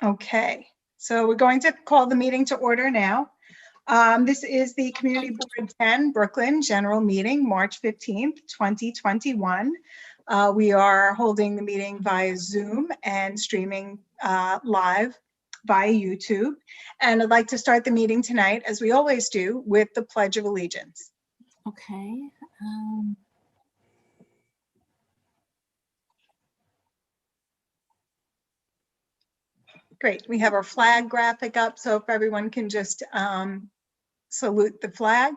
Okay, so we're going to call the meeting to order now. This is the Community Board 10 Brooklyn General Meeting, March 15th, 2021. We are holding the meeting via Zoom and streaming live via YouTube. And I'd like to start the meeting tonight, as we always do, with the Pledge of Allegiance. Okay. Great, we have our flag graphic up, so if everyone can just salute the flag.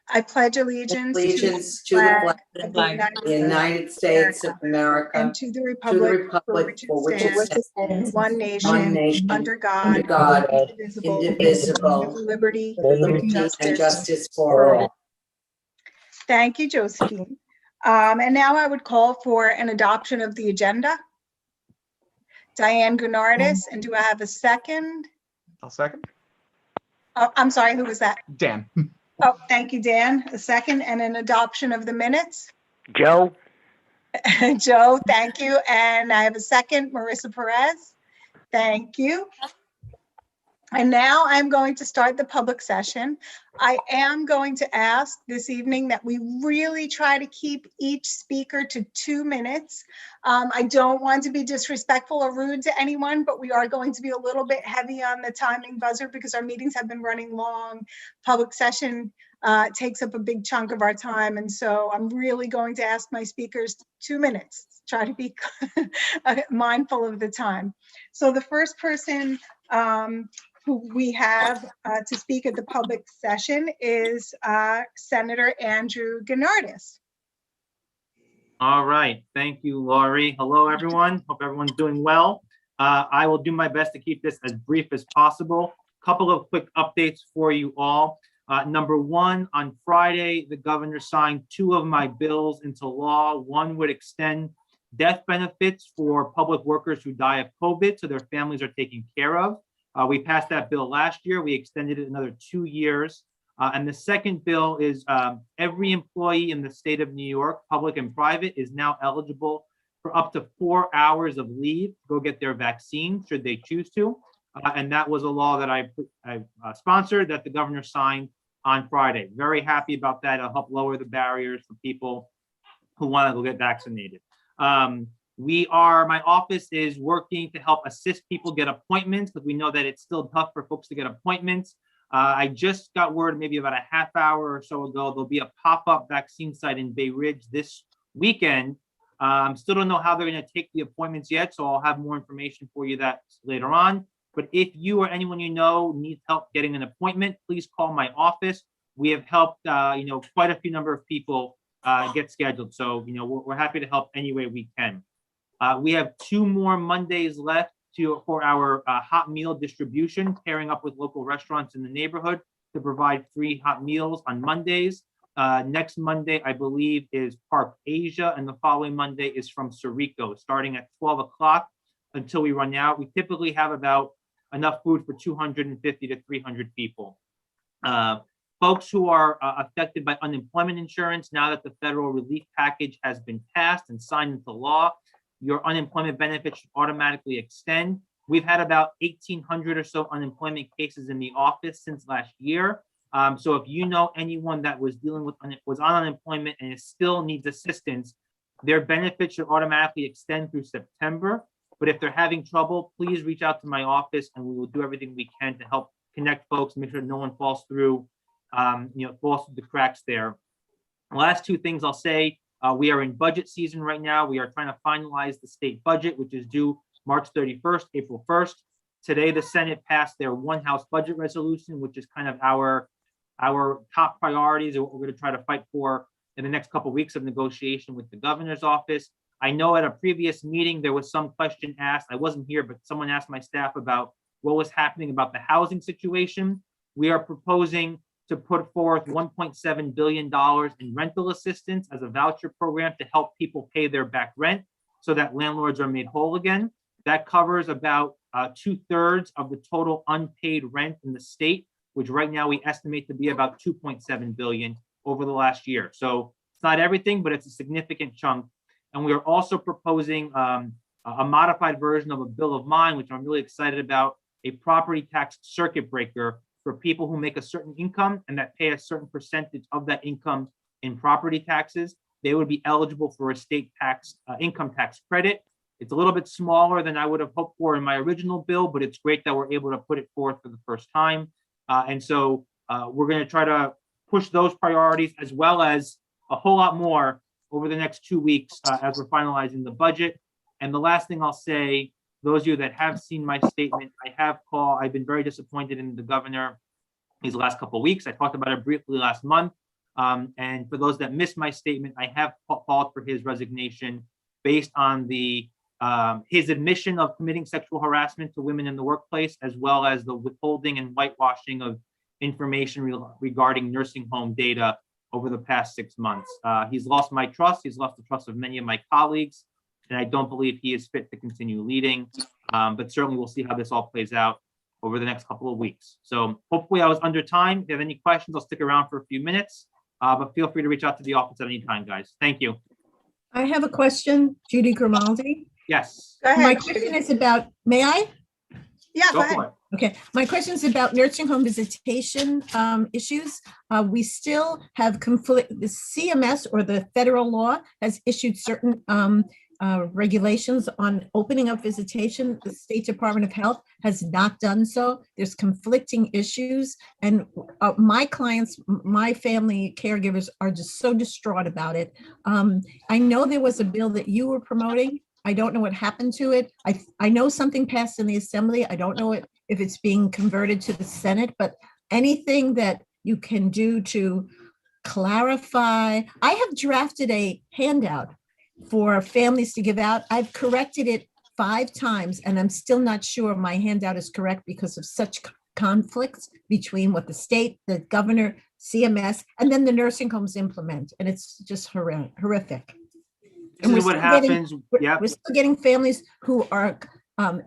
I pledge allegiance to the flag of the United States of America, and to the republic for which it stands, one nation, under God, indivisible, with liberty and justice for all. Thank you, Josephine. And now I would call for an adoption of the agenda. Diane Gennardis, and do I have a second? I'll second. Oh, I'm sorry, who was that? Dan. Oh, thank you, Dan. A second, and an adoption of the minutes. Joe? Joe, thank you. And I have a second, Marissa Perez. Thank you. And now I'm going to start the public session. I am going to ask this evening that we really try to keep each speaker to 2 minutes. I don't want to be disrespectful or rude to anyone, but we are going to be a little bit heavy on the timing buzzer because our meetings have been running long. Public session takes up a big chunk of our time. And so I'm really going to ask my speakers 2 minutes. Try to be mindful of the time. So the first person who we have to speak at the public session is Senator Andrew Gennardis. All right, thank you, Laurie. Hello, everyone. Hope everyone's doing well. I will do my best to keep this as brief as possible. Couple of quick updates for you all. Number one, on Friday, the governor signed 2 of my bills into law. One would extend death benefits for public workers who die of COVID, so their families are taken care of. We passed that bill last year. We extended it another 2 years. And the second bill is every employee in the state of New York, public and private, is now eligible for up to 4 hours of leave to go get their vaccine, should they choose to. And that was a law that I sponsored that the governor signed on Friday. Very happy about that. It'll help lower the barriers for people who want to go get vaccinated. My office is working to help assist people get appointments because we know that it's still tough for folks to get appointments. I just got word maybe about a half hour or so ago, there'll be a pop-up vaccine site in Bay Ridge this weekend. Still don't know how they're going to take the appointments yet, so I'll have more information for you that later on. But if you or anyone you know needs help getting an appointment, please call my office. We have helped quite a few number of people get scheduled. So we're happy to help any way we can. We have 2 more Mondays left for our hot meal distribution, pairing up with local restaurants in the neighborhood to provide free hot meals on Mondays. Next Monday, I believe, is Park Asia, and the following Monday is from Sirico, starting at 12 o'clock until we run out. We typically have about enough food for 250 to 300 people. Folks who are affected by unemployment insurance, now that the federal relief package has been passed and signed into law, your unemployment benefits should automatically extend. We've had about 1,800 or so unemployment cases in the office since last year. So if you know anyone that was on unemployment and still needs assistance, their benefits should automatically extend through September. But if they're having trouble, please reach out to my office and we will do everything we can to help connect folks, make sure no one falls through the cracks there. The last 2 things I'll say. We are in budget season right now. We are trying to finalize the state budget, which is due March 31st, April 1st. Today, the Senate passed their one House budget resolution, which is kind of our top priorities and what we're going to try to fight for in the next couple of weeks of negotiation with the governor's office. I know at a previous meeting, there was some question asked. I wasn't here, but someone asked my staff about what was happening about the housing situation. We are proposing to put forth $1.7 billion in rental assistance as a voucher program to help people pay their back rent so that landlords are made whole again. That covers about 2/3 of the total unpaid rent in the state, which right now we estimate to be about $2.7 billion over the last year. So it's not everything, but it's a significant chunk. And we are also proposing a modified version of a bill of mine, which I'm really excited about, a property tax circuit breaker for people who make a certain income and that pay a certain percentage of that income in property taxes. They would be eligible for a state tax, income tax credit. It's a little bit smaller than I would have hoped for in my original bill, but it's great that we're able to put it forth for the first time. And so we're going to try to push those priorities as well as a whole lot more over the next 2 weeks as we're finalizing the budget. And the last thing I'll say, those of you that have seen my statement, I've been very disappointed in the governor these last couple of weeks. I talked about it briefly last month. And for those that missed my statement, I have called for his resignation based on his admission of committing sexual harassment to women in the workplace, as well as the withholding and whitewashing of information regarding nursing home data over the past 6 months. He's lost my trust. He's lost the trust of many of my colleagues, and I don't believe he is fit to continue leading. But certainly we'll see how this all plays out over the next couple of weeks. So hopefully I was under time. If you have any questions, I'll stick around for a few minutes, but feel free to reach out to the office at any time, guys. Thank you. I have a question, Judy Grimaldi. Yes. Go My ahead, question Judy. is about, may I? Yeah, go Go ahead. for it. Okay, my question is about nursing home visitation issues. We still have conflict, the CMS or the federal law has issued certain regulations on opening up visitation. The State Department of Health has not done so. There's conflicting issues, and my clients, my family caregivers are just so distraught about it. I know there was a bill that you were promoting. I don't know what happened to it. I know something passed in the Assembly. I don't know if it's being converted to the Senate, but anything that you can do to clarify. I have drafted a handout for families to give out. I've corrected it 5 times, and I'm still not sure my handout is correct because of such conflicts between what the state, the governor, CMS, and then the nursing homes implement. And it's just horrific. This is what happens. Yeah. We're still getting families who are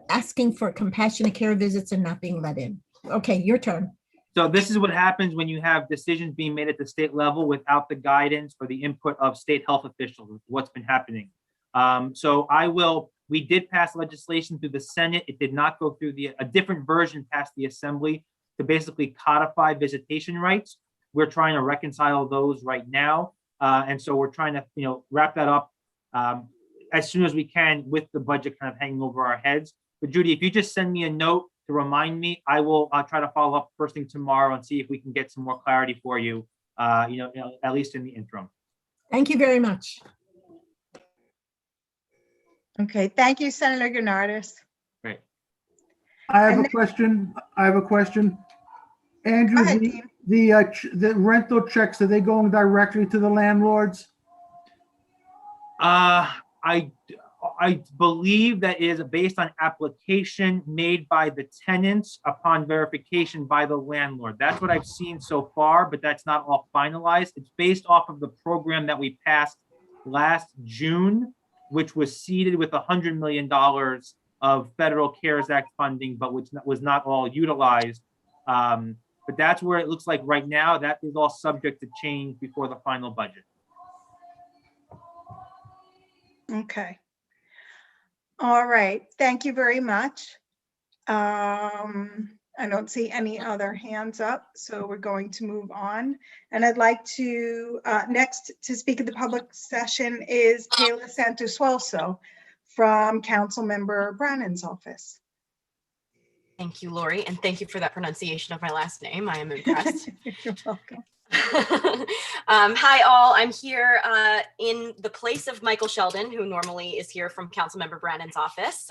asking for compassionate care visits and not being let in. Okay, your turn. So this is what happens when you have decisions being made at the state level without the guidance or the input of state health officials, what's been happening. We did pass legislation through the Senate. It did not go through a different version passed the Assembly to basically codify visitation rights. We're trying to reconcile those right now. And so we're trying to, wrap that up as soon as we can with the budget kind of hanging over our heads. But Judy, if you just send me a note to remind me, I'll try to follow up first thing tomorrow and see if we can get some more clarity for you, at least in the interim. Thank you very much. Okay, thank you, Senator Gennardis. Great. I have a question. Go Andrew, ahead, Dean. the rental checks, are they going directly to the landlords? I believe that is based on application made by the tenants upon verification by the landlord. That's what I've seen so far, but that's not all finalized. It's based off of the program that we passed last June, which was seeded with $100 million of federal CARES Act funding, but which was not all utilized. But that's where it looks like right now. That is all subject to change before the final budget. Okay. All right, thank you very much. I don't see any other hands up, so we're going to move on. And I'd like to, next to speak at the public session is Kayla Santosuelso from Councilmember Brannan's office. Thank you, Lori, and thank you for that pronunciation of my last name. I am impressed. You're welcome. Hi, all. I'm here in the place of Michael Sheldon, who normally is here from Councilmember Brannan's office,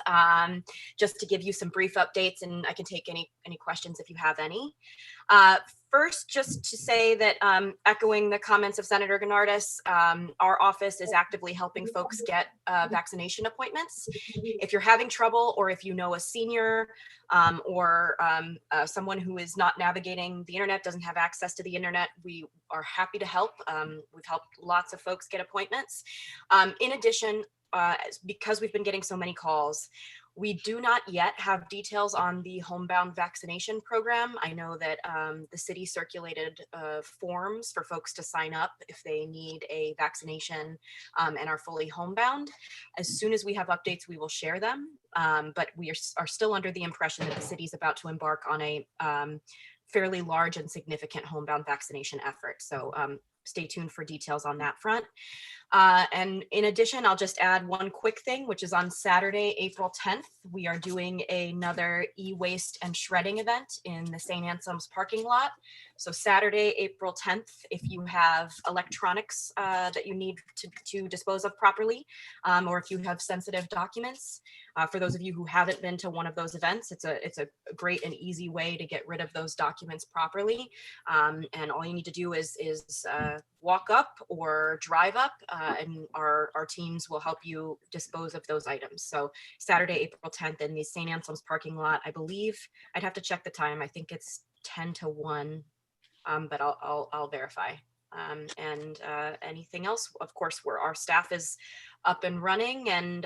just to give you some brief updates, and I can take any questions if you have any. First, just to say that echoing the comments of Senator Gennardis, our office is actively helping folks get vaccination appointments. If you're having trouble, or if you know a senior or someone who is not navigating the internet, doesn't have access to the internet, we are happy to help. We've helped lots of folks get appointments. In addition, because we've been getting so many calls, We do not yet have details on the homebound vaccination program. I know that the city circulated forms for folks to sign up if they need a vaccination and are fully homebound. As soon as we have updates, we will share them. But we are still under the impression that the city is about to embark on a fairly large and significant homebound vaccination effort. So stay tuned for details on that front. And in addition, I'll just add one quick thing, which is on Saturday, April 10th, we are doing another e-waste and shredding event in the St. Anselm's parking lot. So Saturday, April 10th, if you have electronics that you need to dispose of properly, or if you have sensitive documents, for those of you who haven't been to one of those events, it's a great and easy way to get rid of those documents properly. And all you need to do is walk up or drive up, and our teams will help you dispose of those items. So Saturday, April 10th in the St. Anselm's parking lot, I believe, I'd have to check the time. I think it's 10 to 1, but I'll verify. And anything else, of course, our staff is up and running and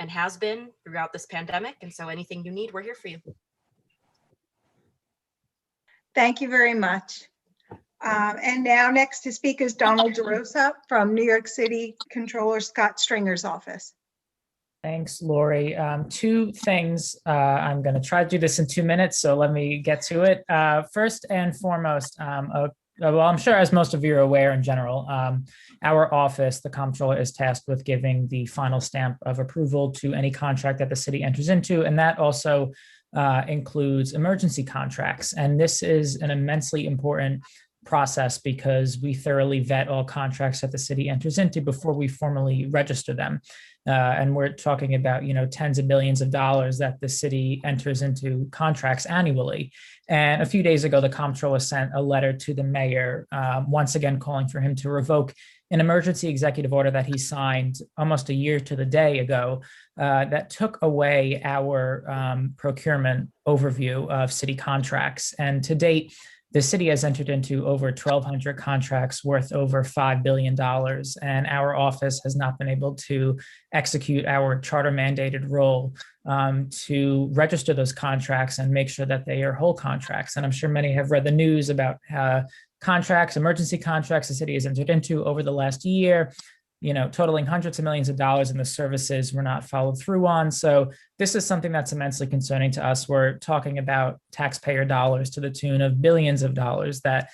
has been throughout this pandemic. And so anything you need, we're here for you. Thank you very much. And now next to speak is Donald DeRosa from New York City Controller Scott Stringer's office. Thanks, Lori. Two things. I'm going to try to do this in 2 minutes, so let me get to it. First and foremost, well, I'm sure as most of you are aware in general, our office, the comptroller, is tasked with giving the final stamp of approval to any contract that the city enters into, and that also includes emergency contracts. And this is an immensely important process because we thoroughly vet all contracts that the city enters into before we formally register them. And we're talking about, tens of millions of dollars that the city enters into contracts annually. And a few days ago, the comptroller sent a letter to the mayor, once again calling for him to revoke an emergency executive order that he signed almost a year to the day ago that took away our procurement overview of city contracts. And to date, the city has entered into over 1,200 contracts worth over $5 billion, and our office has not been able to execute our charter mandated role to register those contracts and make sure that they are whole contracts. And I'm sure many have read the news about contracts, emergency contracts the city has entered into over the last year, totaling hundreds of millions of dollars, and the services were not followed through on. So this is something that's immensely concerning to us. We're talking about taxpayer dollars to the tune of billions of dollars that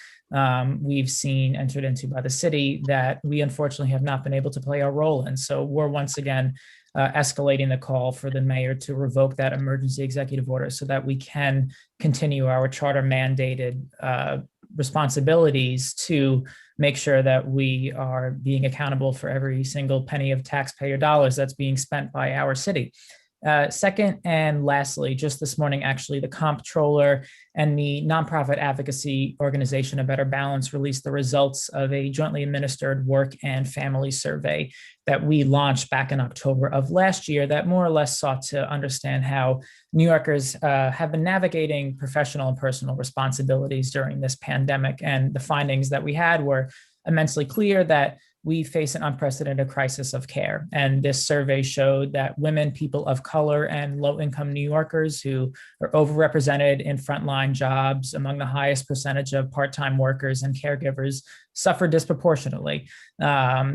we've seen entered into by the city that we unfortunately have not been able to play our role in. So we're once again escalating the call for the mayor to revoke that emergency executive order so that we can continue our charter mandated responsibilities to make sure that we are being accountable for every single penny of taxpayer dollars that's being spent by our city. Second and lastly, just this morning, actually, the comptroller and the nonprofit advocacy organization A Better Balance released the results of a jointly administered work and family survey that we launched back in October of last year that more or less sought to understand how New Yorkers have been navigating professional and personal responsibilities during this pandemic. And the findings that we had were immensely clear that we face an unprecedented crisis of care. And this survey showed that women, people of color, and low-income New Yorkers who are overrepresented in frontline jobs among the highest percentage of part-time workers and caregivers suffer disproportionately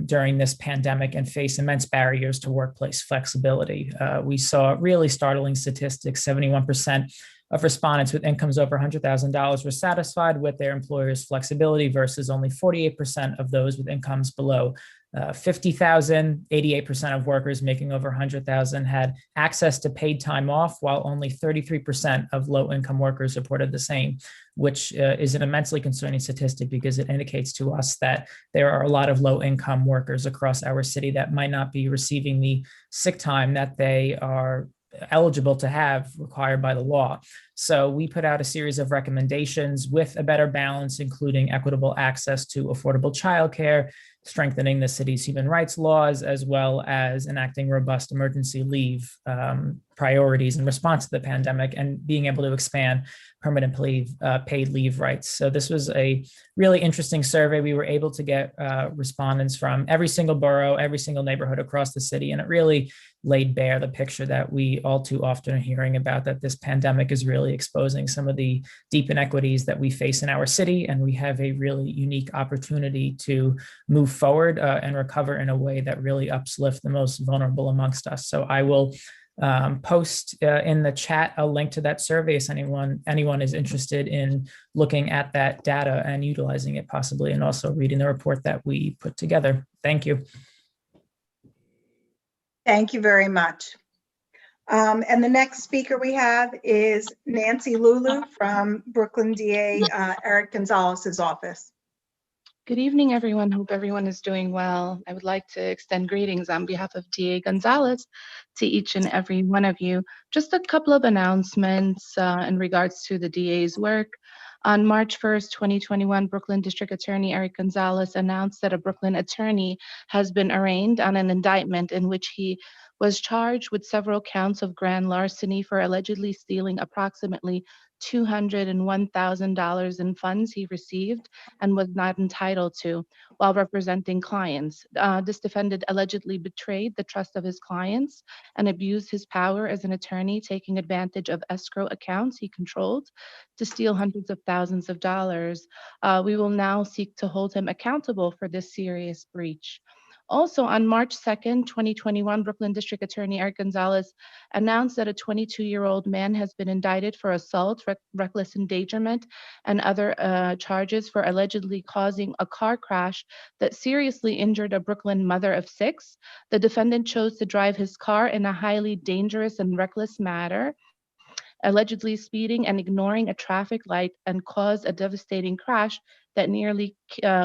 during this pandemic and face immense barriers to workplace flexibility. We saw really startling statistics. 71% of respondents with incomes over $100,000 were satisfied with their employer's flexibility versus only 48% of those with incomes below $50,000. 88% of workers making over $100,000 had access to paid time off, while only 33% of low-income workers reported the same, which is an immensely concerning statistic because it indicates to us that there are a lot of low-income workers across our city that might not be receiving the sick time that they are eligible to have required by the law. So we put out a series of recommendations with a better balance, including equitable access to affordable childcare, strengthening the city's human rights laws, as well as enacting robust emergency leave priorities in response to the pandemic and being able to expand permanent paid leave rights. So this was a really interesting survey. We were able to get respondents from every single borough, every single neighborhood across the city, and it really laid bare the picture that we all too often are hearing about, that this pandemic is really exposing some of the deep inequities that we face in our city, and we have a really unique opportunity to move forward and recover in a way that really uplift the most vulnerable amongst us. So I will post in the chat a link to that survey if anyone is interested in looking at that data and utilizing it possibly, and also reading the report that we put together. Thank you. Thank you very much. And the next speaker we have is Nancy Lulu from Brooklyn DA Eric Gonzalez's office. Good evening, everyone. Hope everyone is doing well. I would like to extend greetings on behalf of DA Gonzalez to each and every one of you. Just a couple of announcements in regards to the DA's work. On March 1st, 2021, Brooklyn District Attorney Eric Gonzalez announced that a Brooklyn attorney has been arraigned on an indictment in which he was charged with several counts of grand larceny for allegedly stealing approximately $201,000 in funds he received and was not entitled to while representing clients. This defendant allegedly betrayed the trust of his clients and abused his power as an attorney, taking advantage of escrow accounts he controlled to steal hundreds of thousands of dollars. We will now seek to hold him accountable for this serious breach. Also, on March 2nd, 2021, Brooklyn District Attorney Eric Gonzalez announced that a 22-year-old man has been indicted for assault, reckless endangerment, and other charges for allegedly causing a car crash that seriously injured a Brooklyn mother of 6. The defendant chose to drive his car in a highly dangerous and reckless manner, allegedly speeding and ignoring a traffic light, and caused a devastating crash that nearly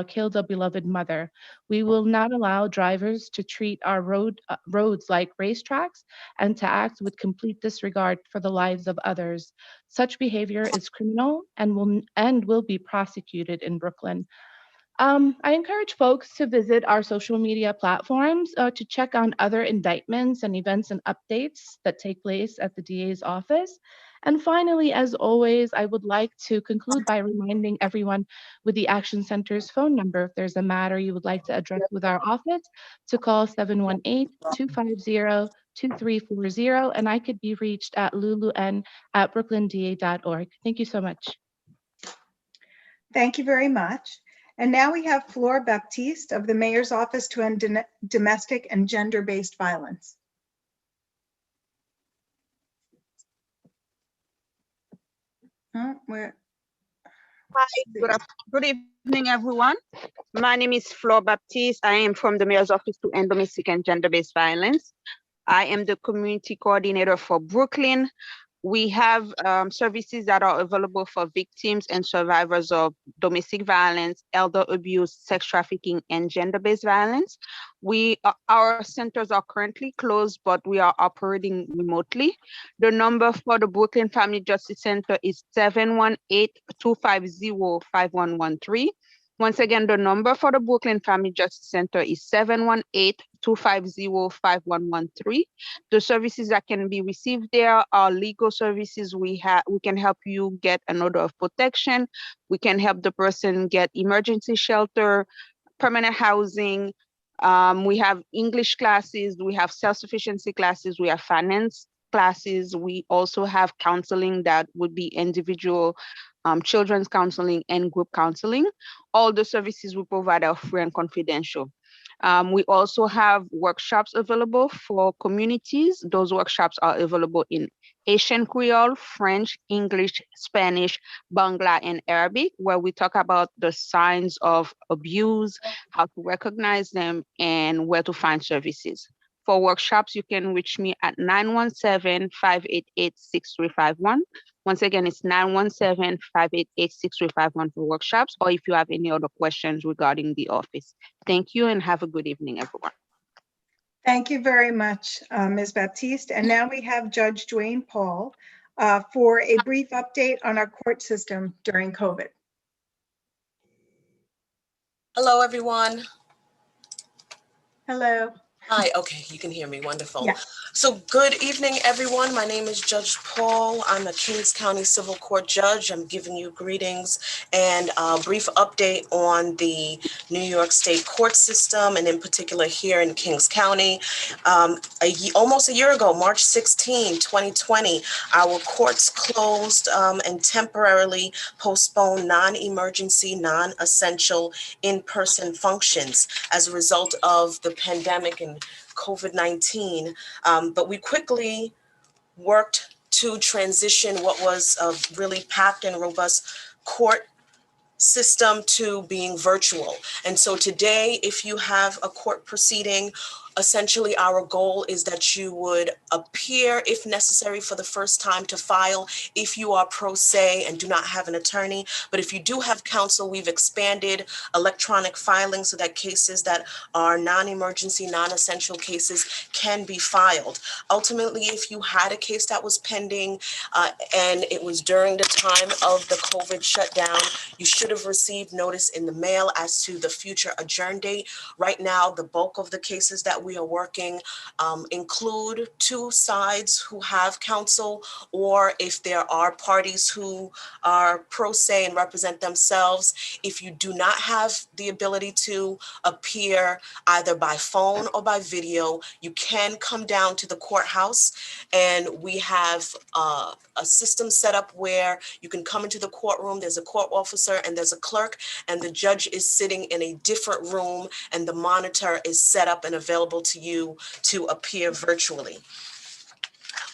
killed a beloved mother. We will not allow drivers to treat our roads like racetracks and to act with complete disregard for the lives of others. Such behavior is criminal and will be prosecuted in Brooklyn. I encourage folks to visit our social media platforms to check on other indictments and events and updates that take place at the DA's office. And finally, as always, I would like to conclude by reminding everyone with the Action Center's phone number, if there's a matter you would like to address with our office, to call 718-250-2340, and I could be reached at lulun@brooklynda.org. Thank you so much. Thank you very much. And now we have Flora Baptiste of the Mayor's Office to End Domestic and Gender-Based Violence. Hi, good evening, everyone. My name is Flora Baptiste. I am from the Mayor's Office to End Domestic and Gender-Based Violence. I am the community coordinator for Brooklyn. We have services that are available for victims and survivors of domestic violence, elder abuse, sex trafficking, and gender-based violence. Our centers are currently closed, but we are operating remotely. The number for the Brooklyn Family Justice Center is 718-250-5113. Once again, the number for the Brooklyn Family Justice Center is 718-250-5113. The services that can be received there are legal services. We can help you get an order of protection. We can help the person get emergency shelter, permanent housing. We have English classes. We have self-sufficiency classes. We have finance classes. We also have counseling that would be individual children's counseling and group counseling. All the services we provide are free and confidential. We also have workshops available for communities. Those workshops are available in Haitian Creole, French, English, Spanish, Bangla, and Arabic, where we talk about the signs of abuse, how to recognize them, and where to find services. For workshops, you can reach me at 917-588-6351. Once again, it's 917-588-6351 for workshops, or if you have any other questions regarding the office. Thank you and have a good evening, everyone. Thank you very much, Ms. Baptiste. And now we have Judge Dwayne Paul for a brief update on our court system during COVID. Hello, everyone. Hello. Hi, okay, you can hear me, wonderful. Yeah. So good evening, everyone. My name is Judge Paul. I'm a Kings County Civil Court judge. I'm giving you greetings and a brief update on the New York State court system, and in particular here in Kings County. Almost a year ago, March 16, 2020, our courts closed and temporarily postponed non-emergency, non-essential in-person functions as a result of the pandemic and COVID-19, but we quickly worked to transition what was a really packed and robust court system to being virtual. And so today, if you have a court proceeding, essentially our goal is that you would appear, if necessary, for the first time to file if you are pro se and do not have an attorney. But if you do have counsel, we've expanded electronic filing so that cases that are non-emergency, non-essential cases can be filed. Ultimately, if you had a case that was pending and it was during the time of the COVID shutdown, you should have received notice in the mail as to the future adjourn date. Right now, the bulk of the cases that we are working include two sides who have counsel, or if there are parties who are pro se and represent themselves. If you do not have the ability to appear either by phone or by video, you can come down to the courthouse, and we have a system set up where you can come into the courtroom. There's a court officer and there's a clerk, and the judge is sitting in a different room, and the monitor is set up and available to you to appear virtually.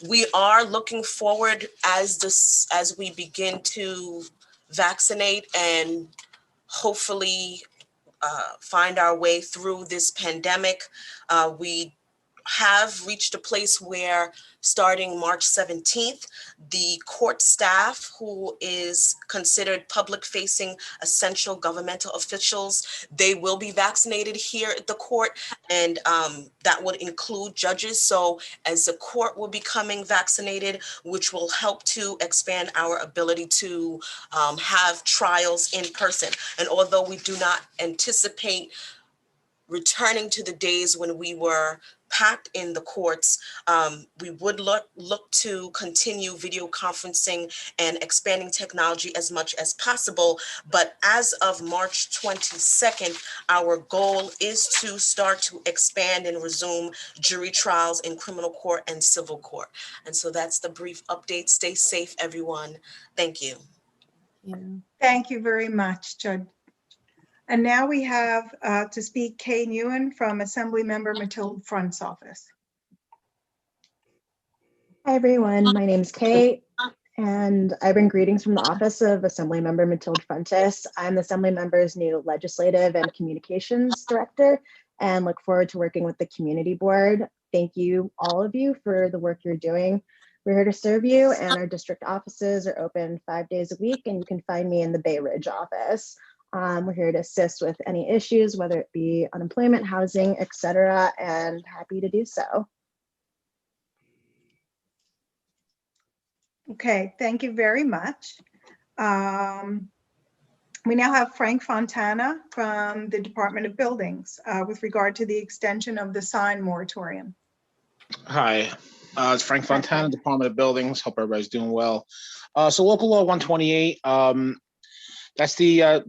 We are looking forward as we begin to vaccinate and hopefully find our way through this pandemic. We have reached a place where starting March 17th, the court staff, who is considered public-facing essential governmental officials, they will be vaccinated here at the court, and that would include judges. So as the court will be becoming vaccinated, which will help to expand our ability to have trials in person. And although we do not anticipate returning to the days when we were packed in the courts, we would look to continue video conferencing and expanding technology as much as possible. But as of March 22nd, our goal is to start to expand and resume jury trials in criminal court and civil court. And so that's the brief update. Stay safe, everyone. Thank you. Thank you very much, Judge. And now we have to speak Kay Nguyen from Assemblymember Matilda Front's office. Hi, everyone. My name is Kay, and I bring greetings from the office of Assemblymember Matilda Frontis. I'm the Assemblymember's new Legislative and Communications Director, and look forward to working with the Community Board. Thank you, all of you, for the work you're doing. We're here to serve you, and our district offices are open 5 days a week, and you can find me in the Bay Ridge office. We're here to assist with any issues, whether it be unemployment, housing, etc., and happy to do so. Okay, thank you very much. We now have Frank Fontana from the Department of Buildings with regard to the extension of the sign moratorium. Hi, it's Frank Fontana, Department of Buildings. Hope everybody's doing well. So local law 128, that's the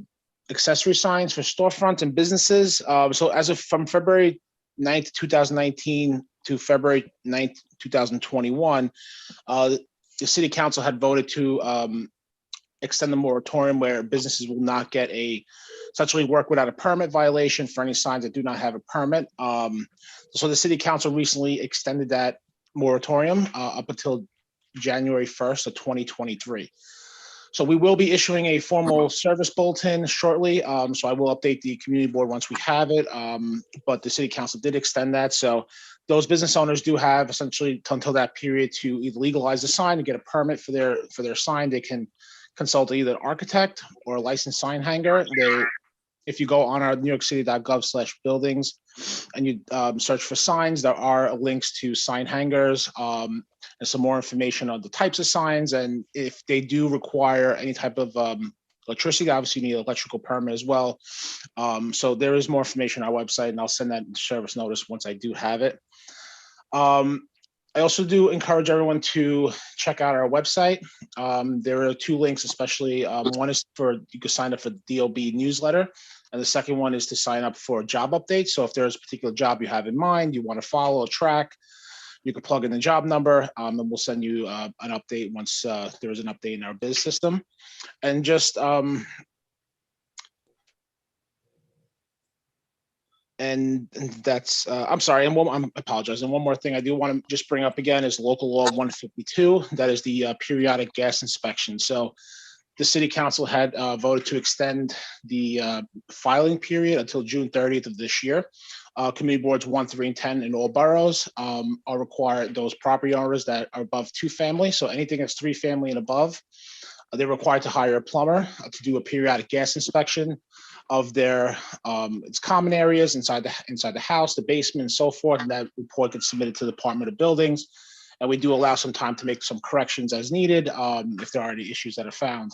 accessory signs for storefronts and businesses. So as of from February 9th, 2019 to February 9th, 2021, the city council had voted to extend the moratorium where businesses will not get essentially work without a permit violation for any signs that do not have a permit. So the city council recently extended that moratorium up until January 1st of 2023. So we will be issuing a formal service bulletin shortly. So I will update the community board once we have it. But the city council did extend that. So those business owners do have essentially until that period to either legalize the sign and get a permit for their sign. They can consult either an architect or a licensed sign hanger. If you go on our newyorkcity.gov/buildings and you search for signs, there are links to sign hangers and some more information on the types of signs. And if they do require any type of electricity. Obviously, you need an electrical permit as well. So there is more information on our website, and I'll send that service notice once I do have it. I also do encourage everyone to check out our website. There are 2 links, especially one is for you can sign up for the DOB newsletter, and the second one is to sign up for job updates. So if there's a particular job you have in mind, you want to follow or track, you can plug in the job number, and we'll send you an update once there is an update in our biz system. And just and that's I'm sorry, and I apologize. And one more thing I do want to just bring up again is local law 152. That is the periodic gas inspection. So the city council had voted to extend the filing period until June 30th of this year. Community boards 1, 3, and 10 in all boroughs are required, those property owners that are above 2 family. So anything that's 3 family and above, they're required to hire a plumber to do a periodic gas inspection of their its common areas inside the house, the basement, and so forth. And that report gets submitted to the Department of Buildings. And we do allow some time to make some corrections as needed if there are any issues that are found.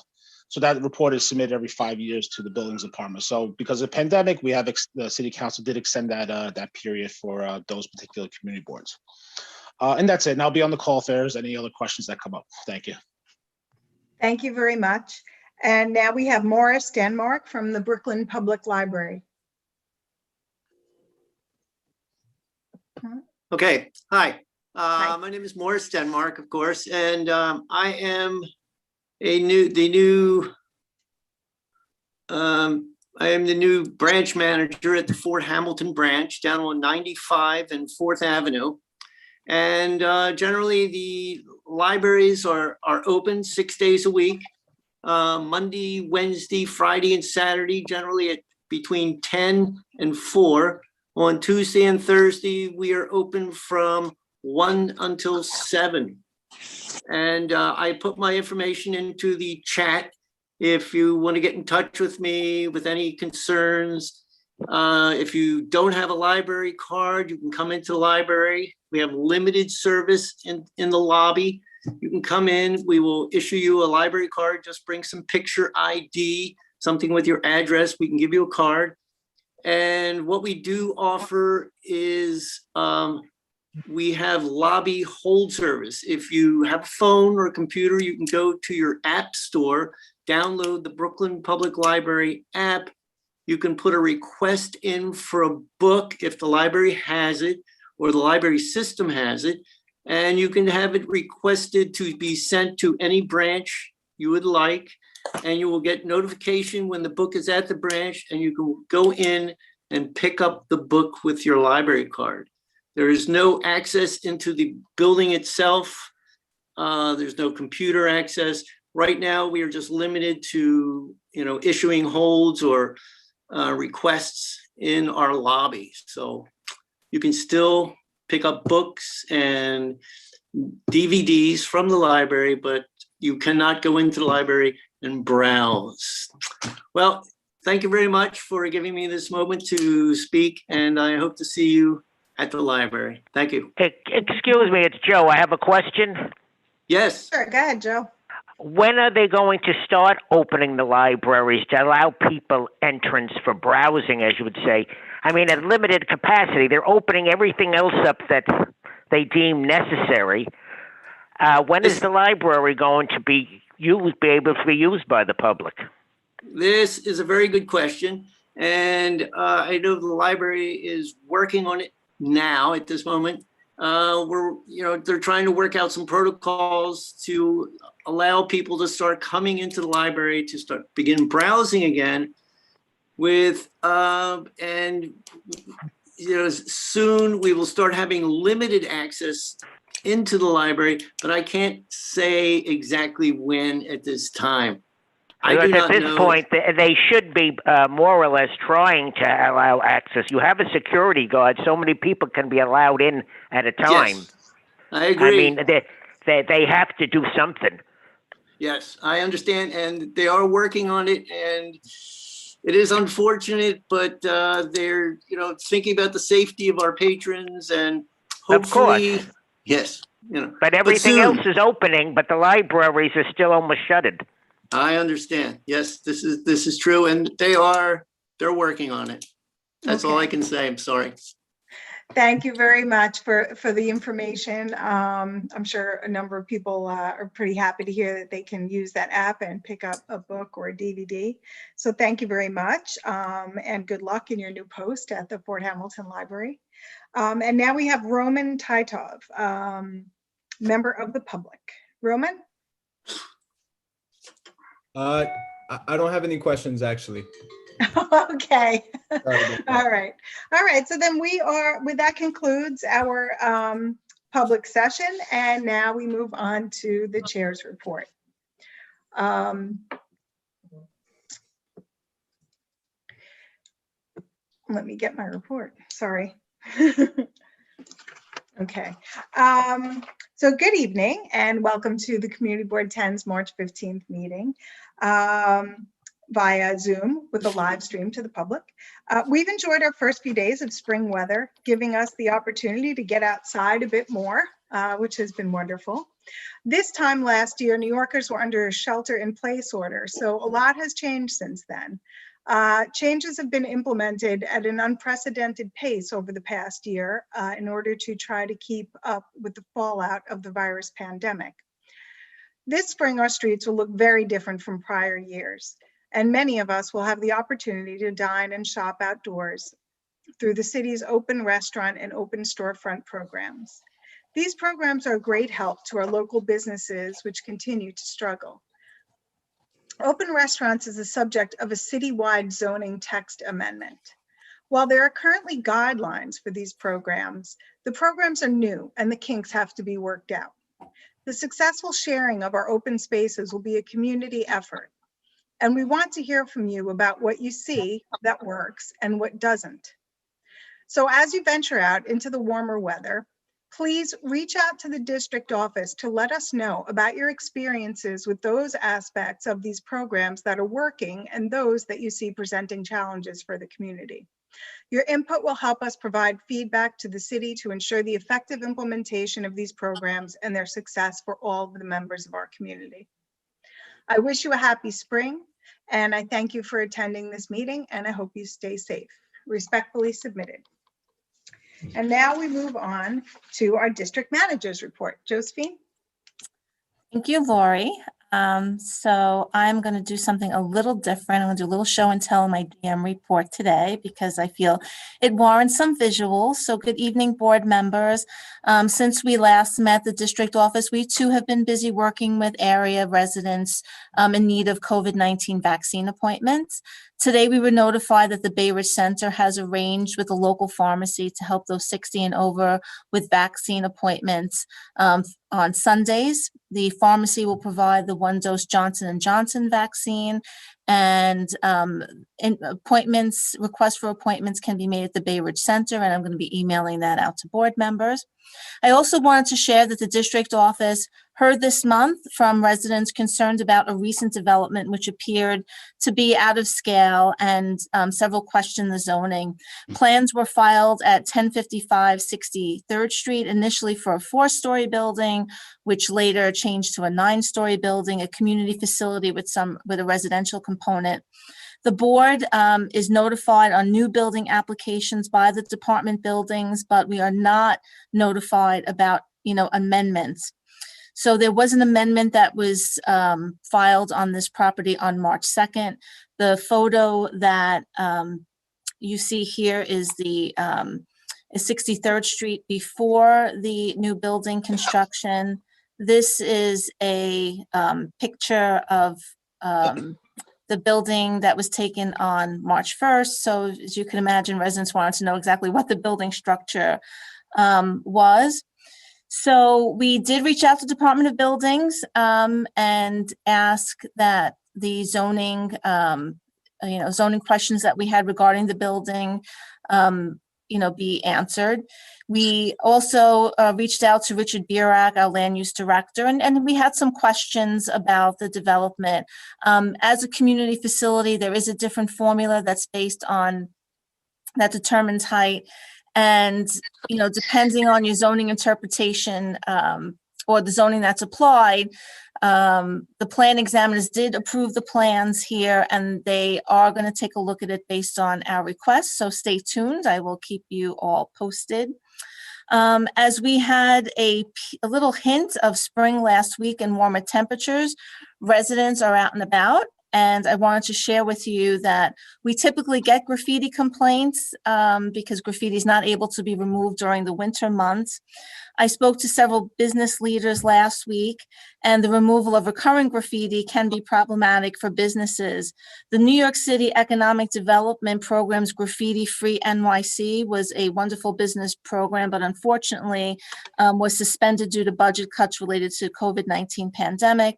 So that report is submitted every 5 years to the Buildings Department. So because of the pandemic, we have the City Council did extend that period for those particular community boards. And that's it. And I'll be on the call if there's any other questions that come up. Thank you. Thank you very much. And now we have Morris Denmark from the Brooklyn Public Library. Okay, hi. Hi. My name is Morris Denmark, of course, and I am the new branch manager at the Fort Hamilton branch down on 95 and 4th Avenue. And generally the libraries are open 6 days a week, Monday, Wednesday, Friday, and Saturday, generally at between 10 and 4. On Tuesday and Thursday, we are open from 1 until 7. And I put my information into the chat if you want to get in touch with me with any concerns. If you don't have a library card, you can come into the library. We have limited service in the lobby. You can come in, we will issue you a library card. Just bring some picture ID, something with your address. We can give you a card. And what we do offer is we have lobby hold service. If you have a phone or a computer, you can go to your app store, download the Brooklyn Public Library app. You can put a request in for a book if the library has it or the library system has it, and you can have it requested to be sent to any branch you would like, and you will get notification when the book is at the branch, and you can go in and pick up the book with your library card. There is no access into the building itself. There's no computer access. Right now, we are just limited to, issuing holds or requests in our lobby. So you can still pick up books and DVDs from the library, but you cannot go into the library and browse. Well, thank you very much for giving me this moment to speak, and I hope to see you at the library. Thank you. Excuse me, it's Joe. I have a question. Yes. Sure, go ahead, Joe. When are they going to start opening the libraries to allow people entrance for browsing, as you would say? I mean, at limited capacity, they're opening everything else up that they deem necessary. When is the library going to be able to be used by the public? This is a very good question. And I know the library is working on it now at this moment. They're trying to work out some protocols to allow people to start coming into the library to begin browsing again with, soon we will start having limited access into the library, but I can't say exactly when at this time. Because at this point, they should be more or less trying to allow access. You have a security guard. So many people can be allowed in at a time. Yes, I agree. I mean, they have to do something. Yes, I understand. And they are working on it. And it is unfortunate, but they're, thinking about the safety of our patrons and hopefully, of course. Yes. But everything else is opening, but the libraries are still almost shuttered. I understand. Yes, this is true, and they're working on it. That's all I can say. I'm sorry. Thank you very much for the information. I'm sure a number of people are pretty happy to hear that they can use that app and pick up a book or a DVD. So thank you very much, and good luck in your new post at the Fort Hamilton Library. And now we have Roman Titov, member of the public. Roman? I don't have any questions, actually. Okay. Sorry about that. All right. All right. So then that concludes our public session. And now we move on to the chair's report. Let me get my report. Sorry. Okay. So good evening and welcome to the Community Board 10's March 15th meeting via Zoom with a live stream to the public. We've enjoyed our first few days of spring weather, giving us the opportunity to get outside a bit more, which has been wonderful. This time last year, New Yorkers were under a shelter-in-place order, so a lot has changed since then. Changes have been implemented at an unprecedented pace over the past year in order to try to keep up with the fallout of the virus pandemic. This spring, our streets will look very different from prior years, and many of us will have the opportunity to dine and shop outdoors through the city's open restaurant and open storefront programs. These programs are a great help to our local businesses, which continue to struggle. Open restaurants is the subject of a citywide zoning text amendment. While there are currently guidelines for these programs, the programs are new and the kinks have to be worked out. The successful sharing of our open spaces will be a community effort, and we want to hear from you about what you see that works and what doesn't. So as you venture out into the warmer weather, please reach out to the district office to let us know about your experiences with those aspects of these programs that are working and those that you see presenting challenges for the community. Your input will help us provide feedback to the city to ensure the effective implementation of these programs and their success for all of the members of our community. I wish you a happy spring, and I thank you for attending this meeting, and I hope you stay safe. Respectfully submitted. And now we move on to our district manager's report. Josephine? Thank you, Lori. So I'm going to do something a little different. I'm going to do a little show and tell in my DM report today because I feel it warrants some visuals. So good evening, board members. Since we last met the district office, we too have been busy working with area residents in need of COVID-19 vaccine appointments. Today, we were notified that the Bay Ridge Center has arranged with a local pharmacy to help those 60 and over with vaccine appointments on Sundays. The pharmacy will provide the 1-dose Johnson & Johnson vaccine, and requests for appointments can be made at the Bay Ridge Center, and I'm going to be emailing that out to board members. I also wanted to share that the district office heard this month from residents concerned about a recent development which appeared to be out of scale and several questioned the zoning. Plans were filed at 1055 63rd Street, initially for a 4-story building, which later changed to a 9-story building, a community facility with a residential component. The board is notified on new building applications by the department buildings, but we are not notified about, amendments. So there was an amendment that was filed on this property on March 2nd. The photo that you see here is the 63rd Street before the new building construction. This is a picture of the building that was taken on March 1st. So as you can imagine, residents wanted to know exactly what the building structure was. So we did reach out to Department of Buildings and ask that the zoning, zoning questions that we had regarding the building, be answered. We also reached out to Richard Burak, our land use director, and we had some questions about the development. As a community facility, there is a different formula that's based on, that determines height. And, depending on your zoning interpretation, or the zoning that's applied. The plan examiners did approve the plans here, and they are going to take a look at it based on our request. So stay tuned. I will keep you all posted. As we had a little hint of spring last week and warmer temperatures, residents are out and about. And I wanted to share with you that we typically get graffiti complaints because graffiti is not able to be removed during the winter months. I spoke to several business leaders last week, and the removal of recurring graffiti can be problematic for businesses. The New York City Economic Development Program's Graffiti Free NYC was a wonderful business program, but unfortunately was suspended due to budget cuts related to COVID-19 pandemic.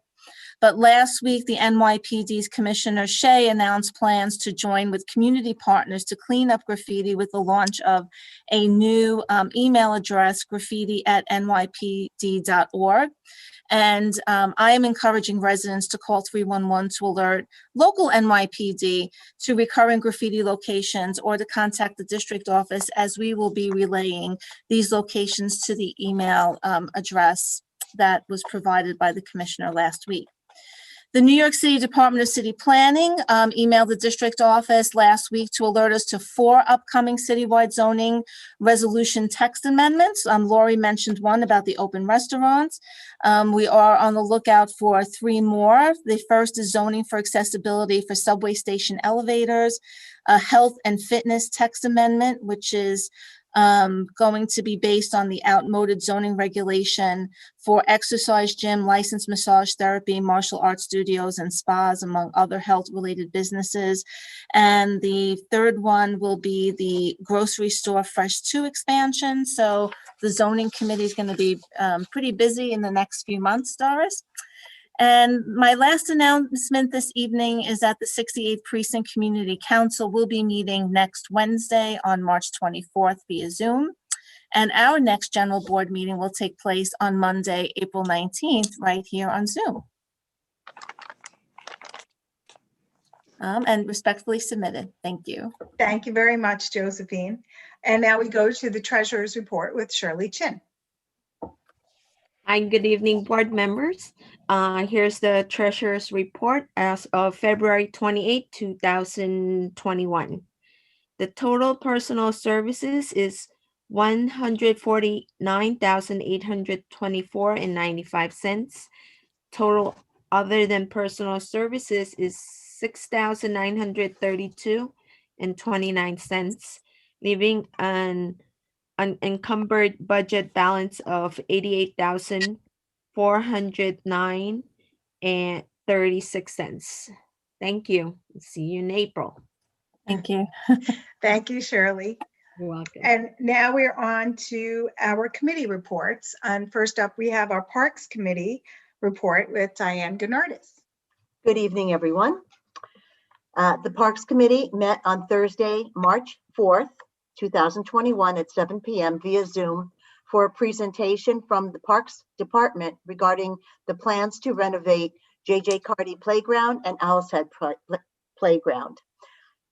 But last week, the NYPD's Commissioner Shea announced plans to join with community partners to clean up graffiti with the launch of a new email address, graffiti@nypd.org. And I am encouraging residents to call 311 to alert local NYPD to recurring graffiti locations or to contact the district office, as we will be relaying these locations to the email address that was provided by the commissioner last week. The New York City Department of City Planning emailed the district office last week to alert us to 4 upcoming citywide zoning resolution text amendments. Lori mentioned one about the open restaurants. We are on the lookout for 3 more. The first is zoning for accessibility for subway station elevators, a health and fitness text amendment, which is going to be based on the outmoded zoning regulation for exercise gym, licensed massage therapy, martial arts studios, and spas, among other health-related businesses. And the third one will be the grocery store Fresh 2 expansion. So the zoning committee is going to be pretty busy in the next few months, Doris. And my last announcement this evening is that the 68th Precinct Community Council will be meeting next Wednesday on March 24th via Zoom. And our next general board meeting will take place on Monday, April 19th, right here on Zoom. And respectfully submitted. Thank you. Thank you very much, Josephine. And now we go to the treasurer's report with Shirley Chin. Hi, good evening, board members. Here's the treasurer's report as of February 28, 2021. The total personal services is $149,824.95. Total other than personal services is $6,932.29, leaving an unencumbered budget balance of $88,409.36. Thank you. See you in April. Thank you. Thank you, Shirley. You're welcome. And now we're on to our committee reports. And first up, we have our Parks Committee report with Diane Gennardis. Good evening, everyone. The Parks Committee met on Thursday, March 4th, 2021 at 7 p.m. via Zoom for a presentation from the Parks Department regarding the plans to renovate J.J. Carty Playground and Owl's Head Playground.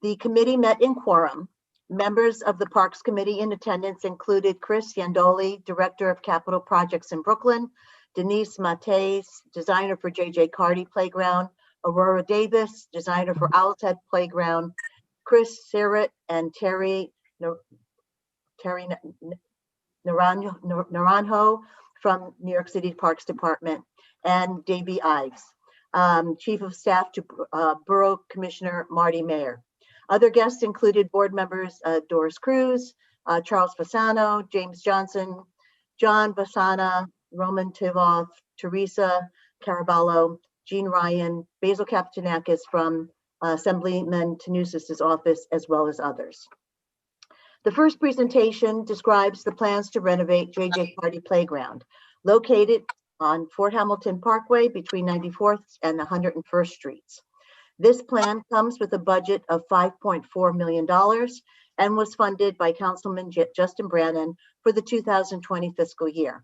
The committee met in quorum. Members of the Parks Committee in attendance included Chris Yandoli, Director of Capital Projects in Brooklyn, Denise Mates, designer for J.J. Carty Playground, Aurora Davis, designer for Owl's Head Playground, Chris Sirrett and Terry Naranjo from New York City Parks Department, and Davey Ives, Chief of Staff to Borough Commissioner Marty Mayer. Other guests included board members Doris Cruz, Charles Fasano, James Johnson, John Basana, Roman Tivoff, Teresa Caraballo, Jean Ryan, Basil Kaptanakis from Assemblyman Tanusis' office, as well as others. The first presentation describes the plans to renovate J.J. Carty Playground, located on Fort Hamilton Parkway between 94th and 101st Streets. This plan comes with a budget of $5.4 million and was funded by Councilman Justin Brannan for the 2020 fiscal year.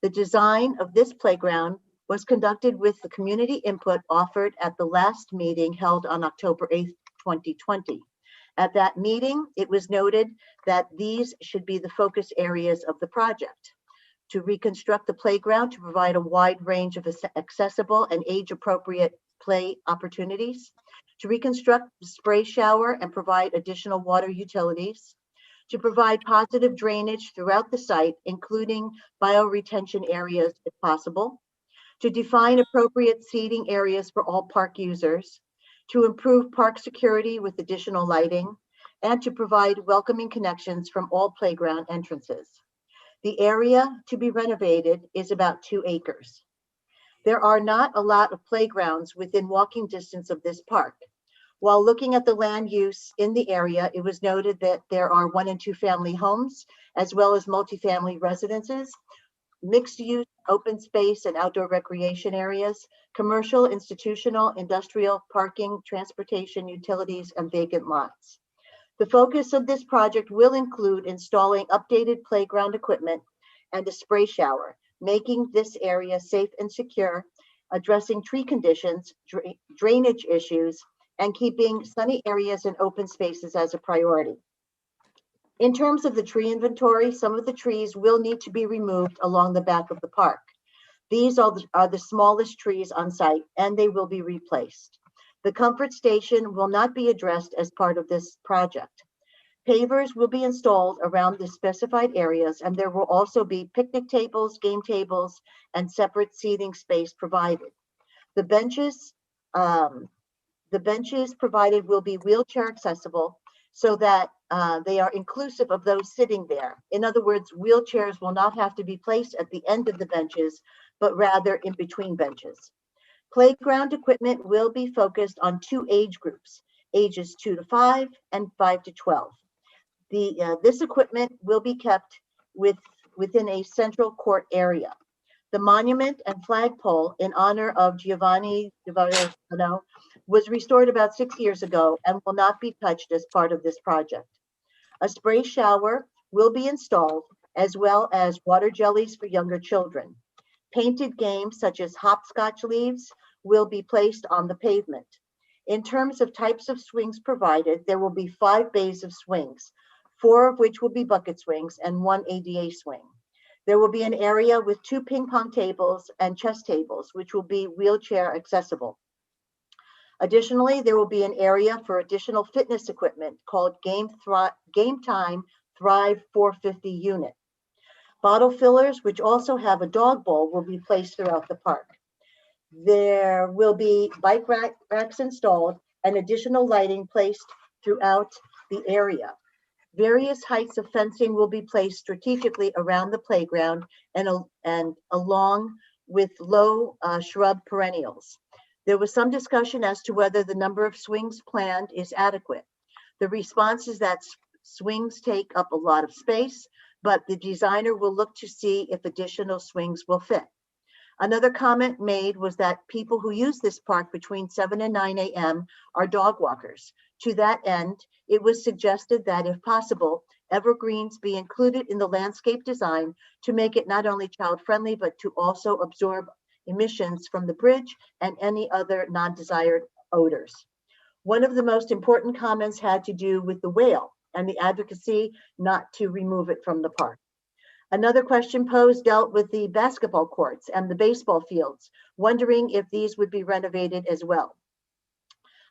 The design of this playground was conducted with the community input offered at the last meeting held on October 8th, 2020. At that meeting, it was noted that these should be the focus areas of the project. to reconstruct the playground to provide a wide range of accessible and age-appropriate play opportunities, to reconstruct the spray shower and provide additional water utilities, to provide positive drainage throughout the site, including bioretention areas if possible, to define appropriate seating areas for all park users, to improve park security with additional lighting, and to provide welcoming connections from all playground entrances. The area to be renovated is about 2 acres. There are not a lot of playgrounds within walking distance of this park. While looking at the land use in the area, it was noted that there are 1 and 2 family homes, as well as multifamily residences, mixed use, open space and outdoor recreation areas, commercial, institutional, industrial, parking, transportation, utilities, and vacant lots. The focus of this project will include installing updated playground equipment and a spray shower, making this area safe and secure, addressing tree conditions, drainage issues, and keeping sunny areas and open spaces as a priority. In terms of the tree inventory, some of the trees will need to be removed along the back of the park. These are the smallest trees on site, and they will be replaced. The comfort station will not be addressed as part of this project. Pavers will be installed around the specified areas, and there will also be picnic tables, game tables, and separate seating space provided. The benches provided will be wheelchair accessible so that they are inclusive of those sitting there. In other words, wheelchairs will not have to be placed at the end of the benches, but rather in between benches. Playground equipment will be focused on 2 age groups, ages 2 to 5 and 5 to 12. This equipment will be kept within a central court area. The monument and flagpole in honor of Giovanni Giordano was restored about 6 years ago and will not be touched as part of this project. A spray shower will be installed, as well as water jellies for younger children. Painted games such as hopscotch leaves will be placed on the pavement. In terms of types of swings provided, there will be 5 bays of swings, 4 of which will be bucket swings and 1 ADA swing. There will be an area with 2 ping pong tables and chess tables, which will be wheelchair accessible. Additionally, there will be an area for additional fitness equipment called Game Time Thrive 450 unit. Bottle fillers, which also have a dog bowl, will be placed throughout the park. There will be bike racks installed and additional lighting placed throughout the area. Various heights of fencing will be placed strategically around the playground and along with low shrub perennials. There was some discussion as to whether the number of swings planned is adequate. The response is that swings take up a lot of space, but the designer will look to see if additional swings will fit. Another comment made was that people who use this park between 7 and 9 a.m. are dog walkers. To that end, it was suggested that if possible, evergreens be included in the landscape design to make it not only child-friendly, but to also absorb emissions from the bridge and any other non-desired odors. One of the most important comments had to do with the whale and the advocacy not to remove it from the park. Another question posed dealt with the basketball courts and the baseball fields, wondering if these would be renovated as well.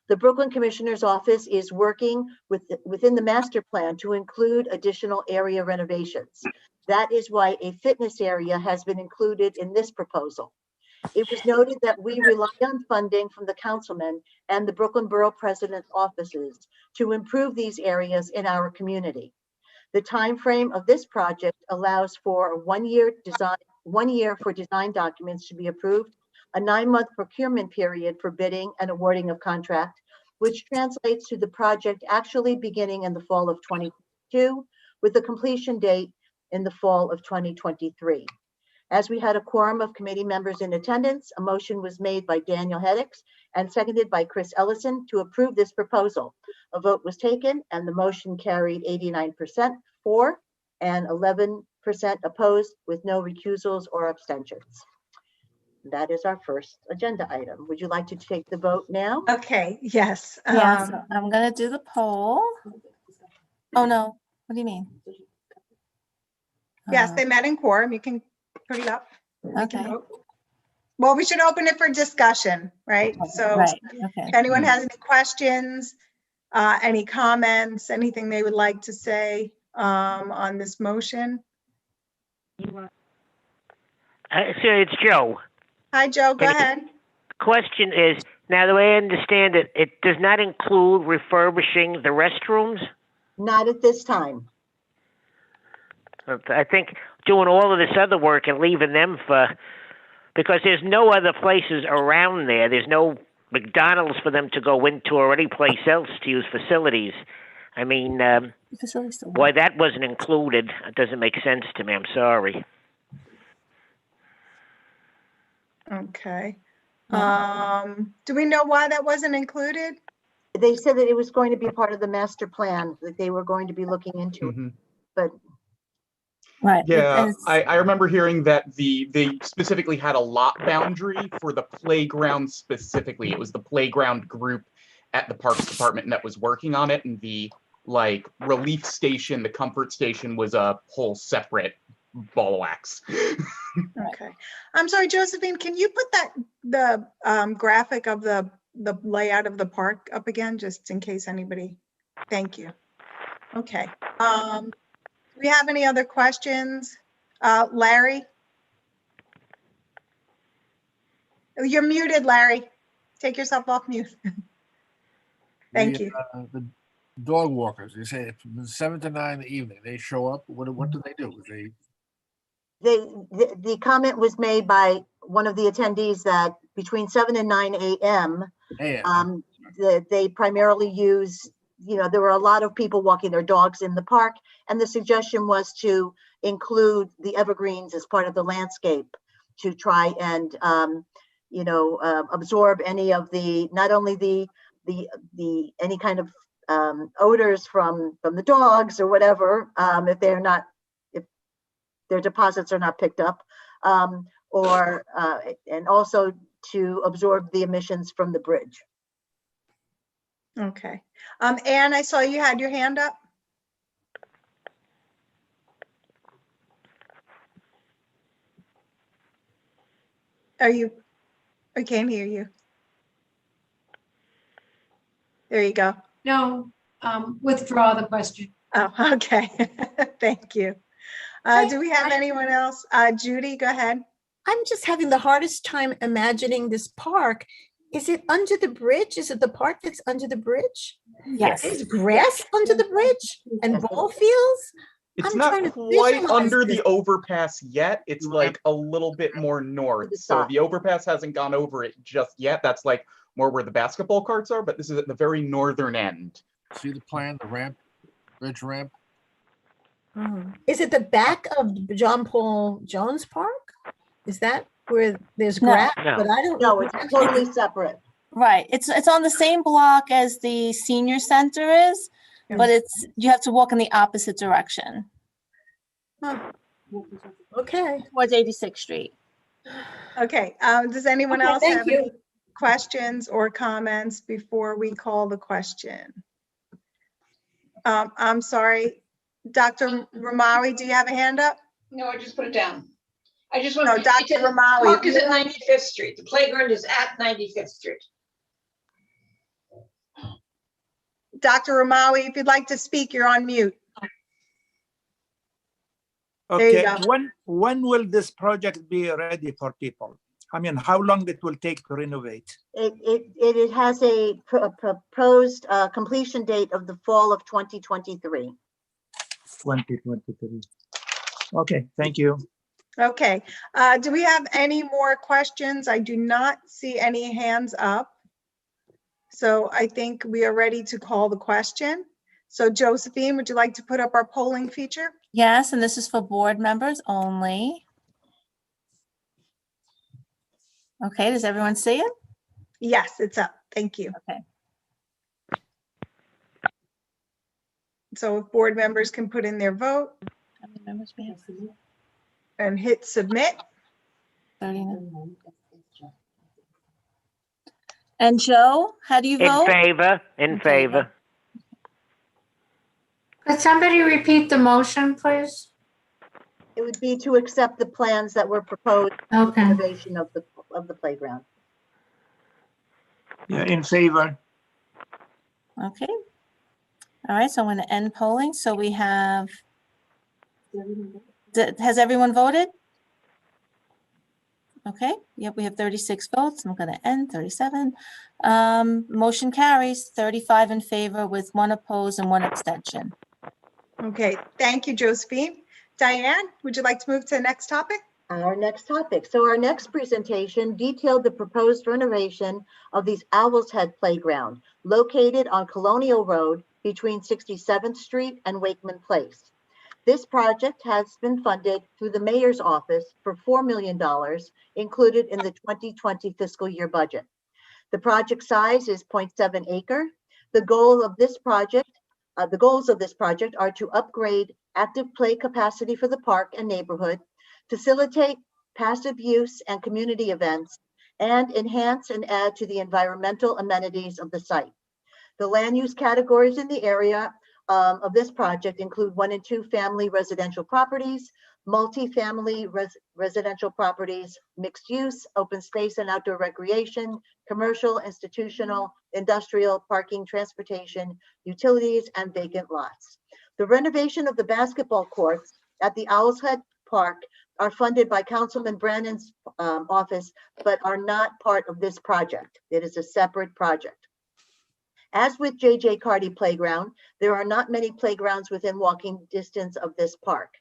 The Brooklyn Commissioner's Office is working within the master plan to include additional area renovations. That is why a fitness area has been included in this proposal. It was noted that we rely on funding from the councilman and the Brooklyn Borough President's offices to improve these areas in our community. The time frame of this project allows for 1 year for design documents to be approved, a 9-month procurement period for bidding and awarding of contract, which translates to the project actually beginning in the fall of 2022, with a completion date in the fall of 2023. As we had a quorum of committee members in attendance, a motion was made by Daniel Heddix and seconded by Chris Ellison to approve this proposal. A vote was taken and the motion carried 89% for and 11% opposed with no recusals or abstentions. That is our first agenda item. Would you like to take the vote now? Okay, yes. Yes, I'm gonna do the poll. Oh, no, what do you mean? Yes, they met in quorum. You can put it up. We can Okay. vote. Well, we should open it for discussion, right? So Right, okay. if anyone has any questions, any comments, anything they would like to say on this motion? So it's Joe. Hi, Joe, go Can you- ahead. Question is, now the way I understand it, it does not include refurbishing the restrooms? Not at this time. I think doing all of this other work and leaving them because there's no other places around there. There's no McDonald's for them to go into or any place else to use facilities. I mean, why that wasn't included, it doesn't make sense to me. I'm sorry. Okay. Do we know why that wasn't included? They said that it was going to be part of the master plan, that they were going to be looking into it, but. Right. Yeah, I remember hearing that they specifically had a lot boundary for the playground specifically. It was the playground group at the Parks Department that was working on it, and the like relief station, the comfort station was a whole separate ball of wax. Okay. I'm sorry, Josephine, can you put the graphic of the layout of the park up again, just in case anybody, thank you. Okay. Do we have any other questions? Larry? You're muted, Larry. Take yourself off mute. Thank you. The dog walkers, they say from 7 to 9 in the evening, they show up. What do they do? The comment was made by one of the attendees that between 7 and 9 a.m. They primarily use, there were a lot of people walking their dogs in the park, and the suggestion was to include the evergreens as part of the landscape to try and absorb any of the, not only the any kind of odors from the dogs or whatever, if their deposits are not picked up, and also to absorb the emissions from the bridge. Okay. Anne, I saw you had your hand up. I can't hear you. There you go. No, withdraw the question. Oh, okay. Thank you. Do we have anyone else? Judy, go ahead. I'm just having the hardest time imagining this park. Is it under the bridge? Is it the park that's under the bridge? Yes. There's grass under the bridge and ball fields? It's I'm not trying to quite visualize under this. the overpass yet. It's like a little bit more north. So the overpass hasn't gone over it just yet. That's like more where the basketball courts are, but this is at the very northern end. See the plan, the ramp, bridge ramp? Is it the back of John Paul Jones Park? Is that where there's No. grass? No. But I don't No, know. it's totally separate. Right. It's on the same block as the senior center is, but you have to walk in the opposite direction. Okay. Towards 86th Street. Okay. Does anyone Okay, else thank have you. any questions or comments before we call the question? I'm sorry, Dr. Ramawi, do you have a hand up? No, I just put it down. I just want. No, Dr. Ramawi. Park is at 95th Street. The playground is at 95th Street. Dr. Ramawi, if you'd like to speak, you're on mute. There you Okay, go. when will this project be ready for people? I mean, how long it will take to renovate? It has a proposed completion date of the fall of 2023. 2023. Okay, thank you. Okay. Do we have any more questions? I do not see any hands up. So I think we are ready to call the question. So Josephine, would you like to put up our polling feature? Yes, and this is for board members only. Okay, does everyone see it? Yes, it's up. Thank you. Okay. So if board members can put in their vote How many members we have? and hit submit. 39. And Joe, how do you vote? In favor, in favor. Could somebody repeat the motion, please? It would be to accept the plans that were proposed for Okay. renovation of the playground. Yeah, in favor. Okay. All right, so I'm going to end polling. So we have, has everyone voted? Okay, yep, we have 36 votes. I'm going to end 37. Motion carries 35 in favor with 1 opposed and 1 abstention. Okay, thank you, Josephine. Diane, would you like to move to the next topic? Our next topic. So our next presentation detailed the proposed renovation of the Owl's Head Playground located on Colonial Road between 67th Street and Wakeman Place. This project has been funded through the Mayor's Office for $4 million included in the 2020 fiscal year budget. The project size is 0.7 acre. The goals of this project are to upgrade active play capacity for the park and neighborhood, facilitate passive use and community events, and enhance and add to the environmental amenities of the site. The land use categories in the area of this project include 1 and 2 family residential properties, multi-family residential properties, mixed use, open space and outdoor recreation, commercial, institutional, industrial, parking, transportation, utilities, and vacant lots. The renovation of the basketball courts at the Owl's Head Park are funded by Councilman Brannon's office, but are not part of this project. It is a separate project. As with J.J. Carty Playground, there are not many playgrounds within walking distance of this park.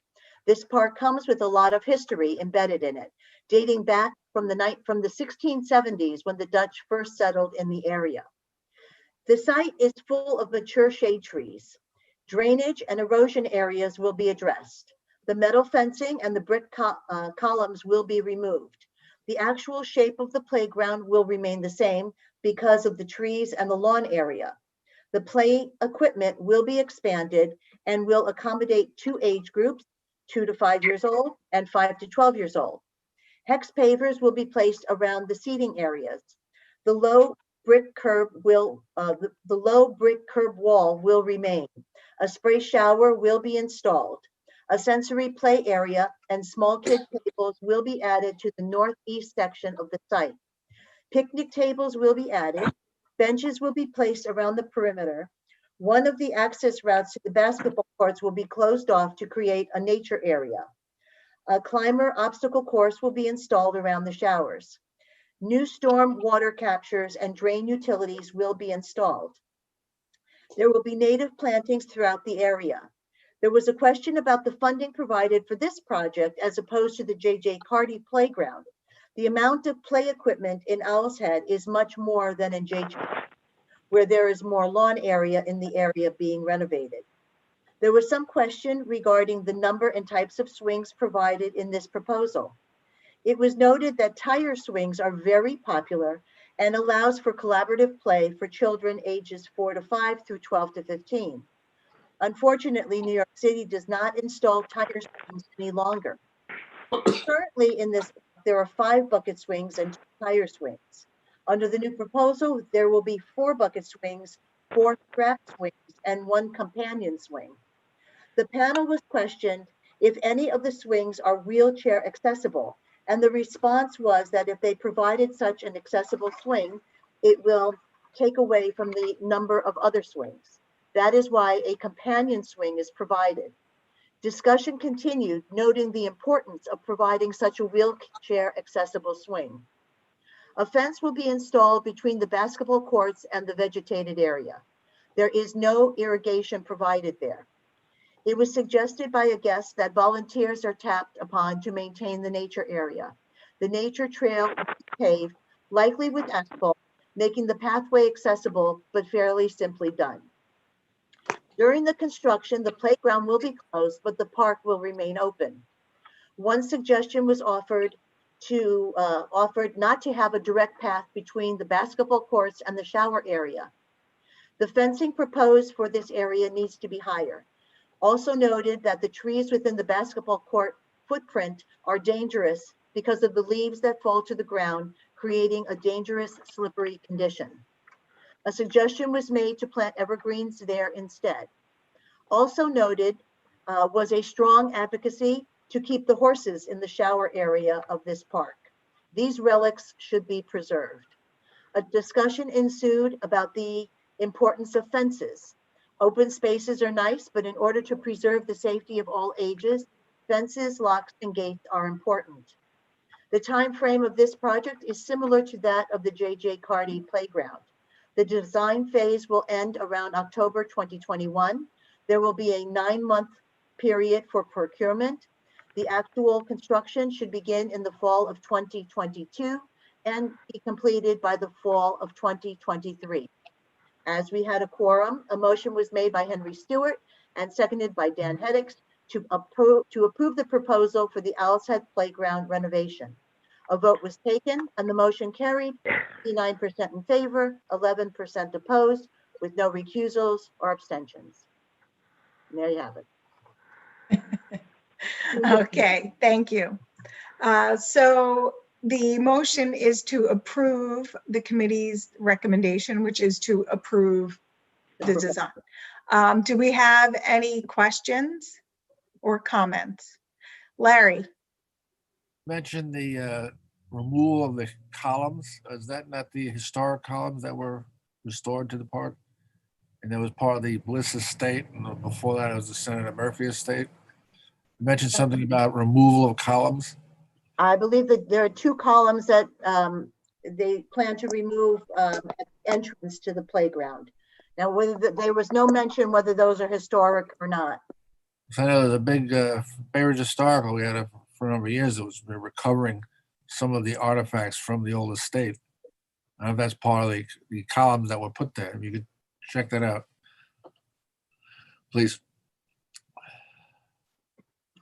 This park comes with a lot of history embedded in it, dating back from the 1670s when the Dutch first settled in the area. The site is full of mature shade trees. Drainage and erosion areas will be addressed. The metal fencing and the brick columns will be removed. The actual shape of the playground will remain the same because of the trees and the lawn area. The play equipment will be expanded and will accommodate 2 age groups, 2 to 5 years old and 5 to 12 years old. Hex pavers will be placed around the seating areas. The low brick curb wall will remain. A spray shower will be installed. A sensory play area and small kid tables will be added to the northeast section of the site. Picnic tables will be added. Benches will be placed around the perimeter. One of the access routes to the basketball courts will be closed off to create a nature area. A climber obstacle course will be installed around the showers. New storm water captures and drain utilities will be installed. There will be native plantings throughout the area. There was a question about the funding provided for this project as opposed to the J.J. Carty Playground. The amount of play equipment in Owl's Head is much more than in J.J., where there is more lawn area in the area being renovated. There was some question regarding the number and types of swings provided in this proposal. It was noted that tire swings are very popular and allows for collaborative play for children ages 4 to 5 through 12 to 15. Unfortunately, New York City does not install tire swings any longer. Currently in this, there are 5 bucket swings and 2 tire swings. Under the new proposal, there will be 4 bucket swings, 4 strap swings, and 1 companion swing. The panel was questioned if any of the swings are wheelchair accessible, and the response was that if they provided such an accessible swing, it will take away from the number of other swings. That is why a companion swing is provided. Discussion continued, noting the importance of providing such a wheelchair accessible swing. A fence will be installed between the basketball courts and the vegetated area. There is no irrigation provided there. It was suggested by a guest that volunteers are tapped upon to maintain the nature area. The nature trail will be paved, likely with asphalt, making the pathway accessible, but fairly simply done. During the construction, the playground will be closed, but the park will remain open. One suggestion was offered not to have a direct path between the basketball courts and the shower area. The fencing proposed for this area needs to be higher. Also noted that the trees within the basketball court footprint are dangerous because of the leaves that fall to the ground, creating a dangerous slippery condition. A suggestion was made to plant evergreens there instead. Also noted was a strong advocacy to keep the horses in the shower area of this park. These relics should be preserved. A discussion ensued about the importance of fences. Open spaces are nice, but in order to preserve the safety of all ages, fences, locks, and gates are important. The time frame of this project is similar to that of the J.J. Carty Playground. The design phase will end around October 2021. There will be a 9-month period for procurement. The actual construction should begin in the fall of 2022 and be completed by the fall of 2023. As we had a quorum, a motion was made by Henry Stewart and seconded by Dan Heddix to approve the proposal for the Owl's Head Playground renovation. A vote was taken and the motion carried, 59% in favor, 11% opposed, with no recusals or abstentions. And there you have it. Okay, thank you. So the motion is to approve the committee's recommendation, which is to approve the design. Do we have any questions or comments? Larry? Mentioned the removal of the columns. Is that not the historic columns that were restored to the park? And that was part of the Bliss estate, and before that it was the Senator Murphy estate. You mentioned something about removal of columns. I believe that there are 2 columns that they plan to remove at the entrance to the playground. Now, whether there was no mention whether those are historic or not. So I know there's a big Bay Ridge Historical we had for a number of years. It was recovering some of the artifacts from the old estate. I don't know if that's part of the columns that were put there. If you could check that out, please.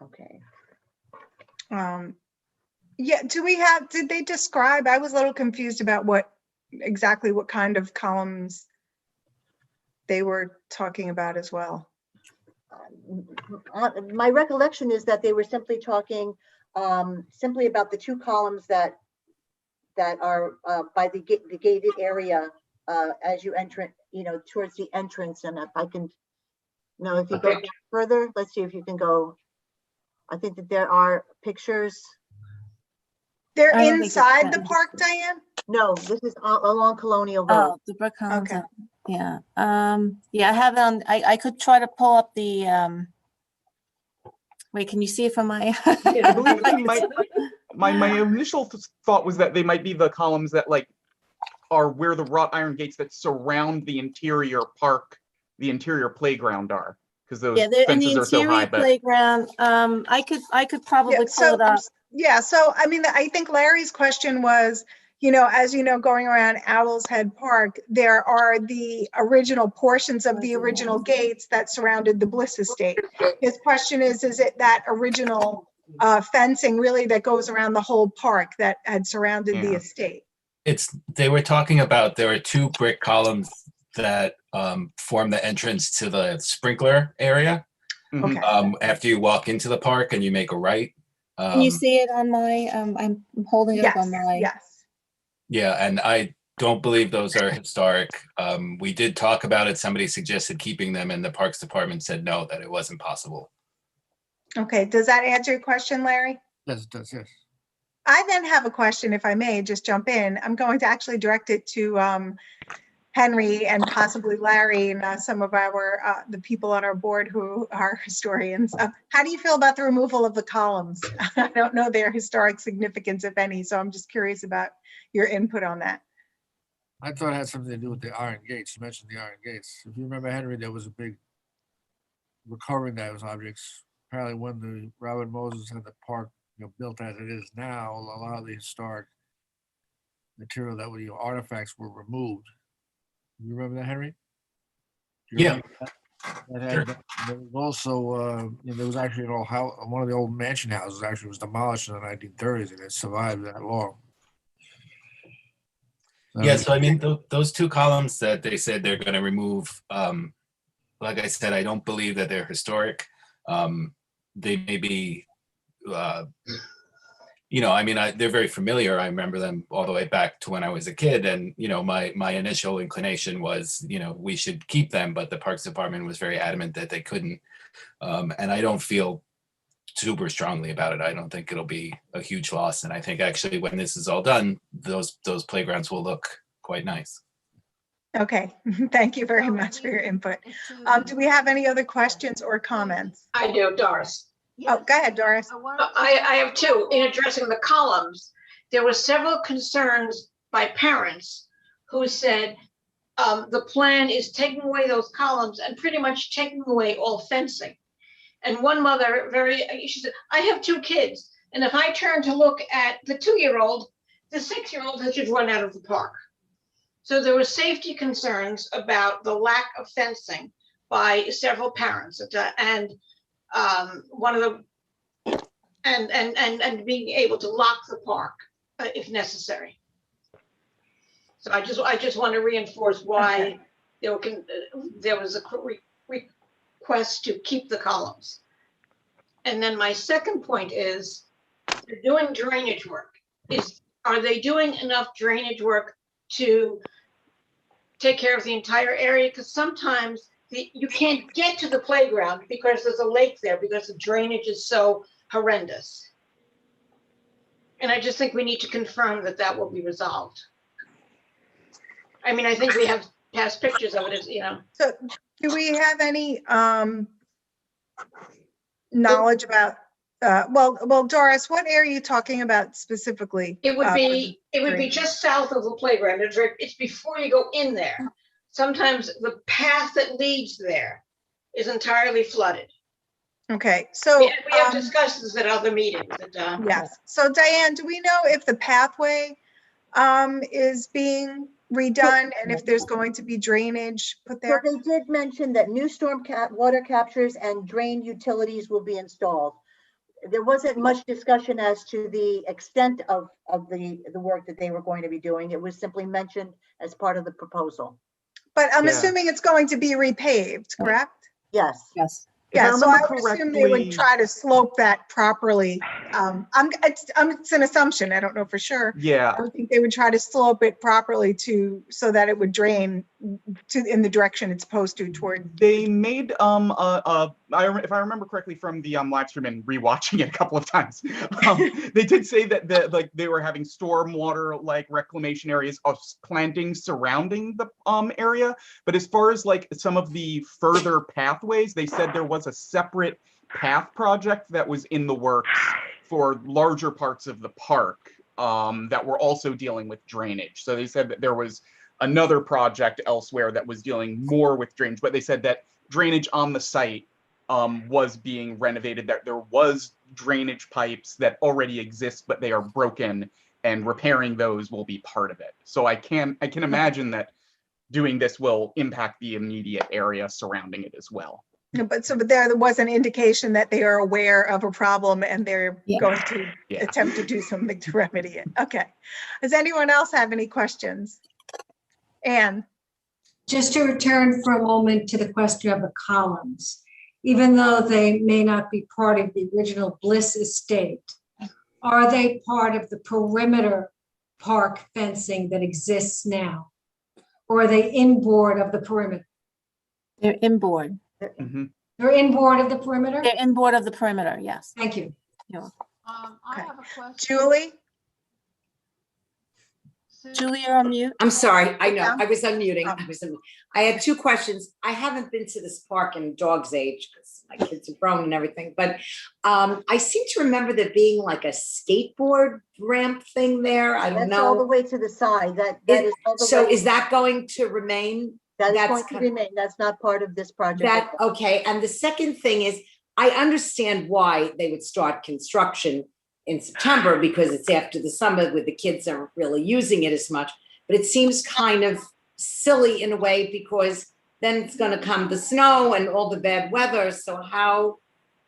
Okay. Yeah, did they describe, I was a little confused about exactly what kind of columns they were talking about as well. My recollection is that they were simply talking simply about the 2 columns that are by the gated area as you enter, towards the entrance. And if I can, if you go back further, let's see if you can go. I think that there are pictures. They're inside the park, Diane? No, this is along Colonial Road. Oh, the brick columns. Okay. Yeah. Yeah, I have it on, I could try to pull up the, wait, can you see it from my? I believe my initial thought was that they might be the columns that are where the wrought iron gates that surround the interior park, the interior playground are, because those fences are so high. But playground, I could probably pull it up. Yeah, so I mean, I think Larry's question was, as you know, going around Owl's Head Park, there are the original portions of the original gates that surrounded the Bliss estate. His question is it that original fencing really that goes around the whole park that had surrounded the estate? They were talking about, there are 2 brick columns that form the entrance to the sprinkler area. Okay. After you walk into the park and you make a right. Can you see it on my, I'm holding it up on my. Yes. Yeah, and I don't believe those are historic. We did talk about it. Somebody suggested keeping them and the Parks Department said no, that it wasn't possible. Okay, does that answer your question, Larry? Yes, it does, yes. I then have a question, if I may, just jump in. I'm going to actually direct it to Henry and possibly Larry and some of the people on our board who are historians. How do you feel about the removal of the columns? I don't know their historic significance, if any, so I'm just curious about your input on that. I thought it had something to do with the iron gates. You mentioned the iron gates. If you remember, Henry, there was a big recovering those objects. Apparently when the Robert Moses had the park built as it is now, a lot of the historic material that were artifacts were removed. You remember that, Henry? Yeah. There was also, there was actually an old house, one of the old mansion houses actually was demolished in the 1930s and it survived that long. Yeah, so I mean, those 2 columns that they said they're going to remove, like I said, I don't believe that they're historic. They may be, I mean, they're very familiar. I remember them all the way back to when I was a kid. And, my initial inclination was, we should keep them, but the Parks Department was very adamant that they couldn't. And I don't feel super strongly about it. I don't think it'll be a huge loss. And I think actually when this is all done, those playgrounds will look quite nice. Okay, thank you very much for your input. Do we have any other questions or comments? I do, Doris. Oh, go ahead, Doris. I have two. In addressing the columns, there were several concerns by parents who said the plan is taking away those columns and pretty much taking away all fencing. And one mother she said, I have two kids, and if I turn to look at the 2-year-old, the 6-year-old has just run out of the park. So there were safety concerns about the lack of fencing by several parents, and one of the and being able to lock the park if necessary. So I just want to reinforce why there was a request to keep the columns. And then my second point is they're doing drainage work. Are they doing enough drainage work to take care of the entire area? Because sometimes you can't get to the playground because there's a lake there because the drainage is so horrendous. And I just think we need to confirm that that will be resolved. I mean, I think we have past pictures of it, So do we have any knowledge about, well, Doris, what area are you talking about specifically? It would be just south of the playground. It's before you go in there. Sometimes the path that leads there is entirely flooded. Okay, so we have discussed this at other meetings. Yes. So Diane, do we know if the pathway is being redone and if there's going to be drainage put there? So they did mention that new storm water captures and drain utilities will be installed. There wasn't much discussion as to the extent of the work that they were going to be doing. It was simply mentioned as part of the proposal. But I'm assuming it's going to be repaved, correct? Yes. Yes. Yeah, so I would assume they would try to slope that properly. It's an assumption. I don't know for sure. Yeah. I would think they would try to slope it properly so that it would drain in the direction it's supposed to toward. They made if I remember correctly from the live stream and rewatching it a couple of times, they did say that they were having stormwater reclamation areas of plantings surrounding the area. But as far as some of the further pathways, they said there was a separate path project that was in the works for larger parts of the park that were also dealing with drainage. So they said that there was another project elsewhere that was dealing more with drainage, but they said that drainage on the site was being renovated, that there was drainage pipes that already exist, but they are broken, and repairing those will be part of it. So I can imagine that doing this will impact the immediate area surrounding it as well. But there was an indication that they are aware of a problem and they're going to attempt to do something to remedy it. Okay. Does anyone else have any questions? Anne. Just to return for a moment to the question of the columns, even though they may not be part of the original Bliss estate, are they part of the perimeter park fencing that exists now? Or are they inboard of the perimeter? They're inboard. They're inboard of the perimeter? They're inboard of the perimeter, yes. Thank you. Yeah. I have a question. Julie? Julie, you're on mute. I'm sorry. I know. I was unmuting. I had two questions. I haven't been to this park in dog's age because my kids are grown and everything, but I seem to remember there being like a skateboard ramp thing there. I don't know. That's all the way to the side. That is all the so way. is that going to remain? That is going to remain. That's not part of this project. Okay. And the second thing is, I understand why they would start construction in September because it's after the summer where the kids aren't really using it as much. But it seems kind of silly in a way because then it's going to come the snow and all the bad weather. So how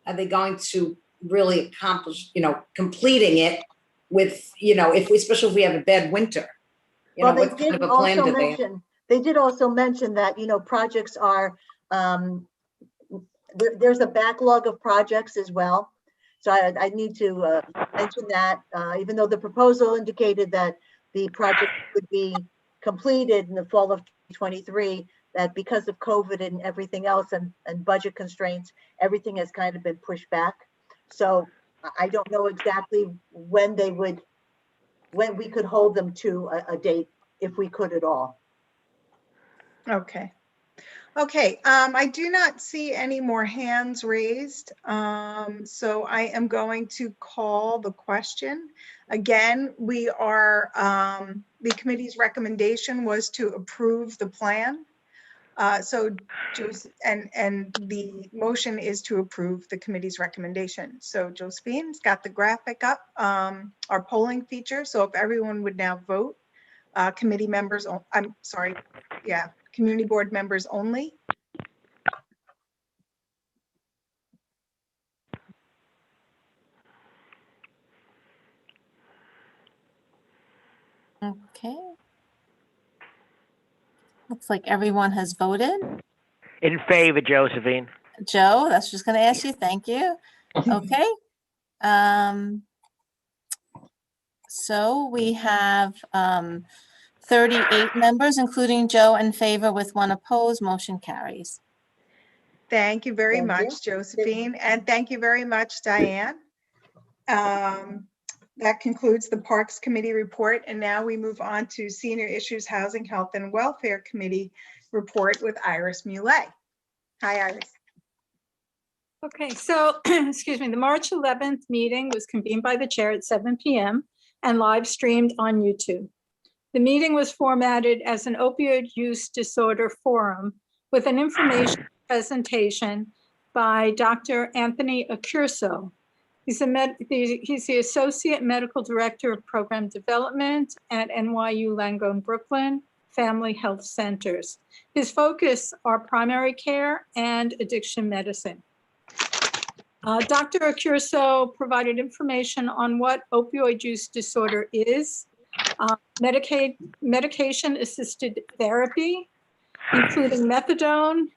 are they going to really accomplish, completing it with, especially if we have a bad winter? Well, they did also mention that, projects are, there's a backlog of projects as well. So I need to mention that, even though the proposal indicated that the project would be completed in the fall of 2023, that because of COVID and everything else and budget constraints, everything has kind of been pushed back. So I don't know exactly when we could hold them to a date, if we could at all. Okay. Okay, I do not see any more hands raised. So I am going to call the question. Again, we are, the committee's recommendation was to approve the plan. So and the motion is to approve the committee's recommendation. So Josephine's got the graphic up, our polling feature. So if everyone would now vote, committee members, I'm sorry, yeah, community board members only. Okay. Looks like everyone has voted. In favor, Josephine. Joe, that's just going to ask you. Thank you. Okay. So we have 38 members, including Joe, in favor with 1 opposed. Motion carries. Thank you very Thank you. much, Josephine, and thank you very much, Diane. That concludes the Parks Committee report, and now we move on to Senior Issues, Housing, Health, and Welfare Committee report with Iris Muley. Hi, Iris. Okay, so, excuse me, the March 11th meeting was convened by the chair at 7 p.m. and live streamed on YouTube. The meeting was formatted as an opioid use disorder forum with an information presentation by Dr. Anthony Accurso. He's the Associate Medical Director of Program Development at NYU Langone Brooklyn Family Health Centers. His focus are primary care and addiction medicine. Dr. Accurso provided information on what opioid use disorder is, medication-assisted therapy, including methadone,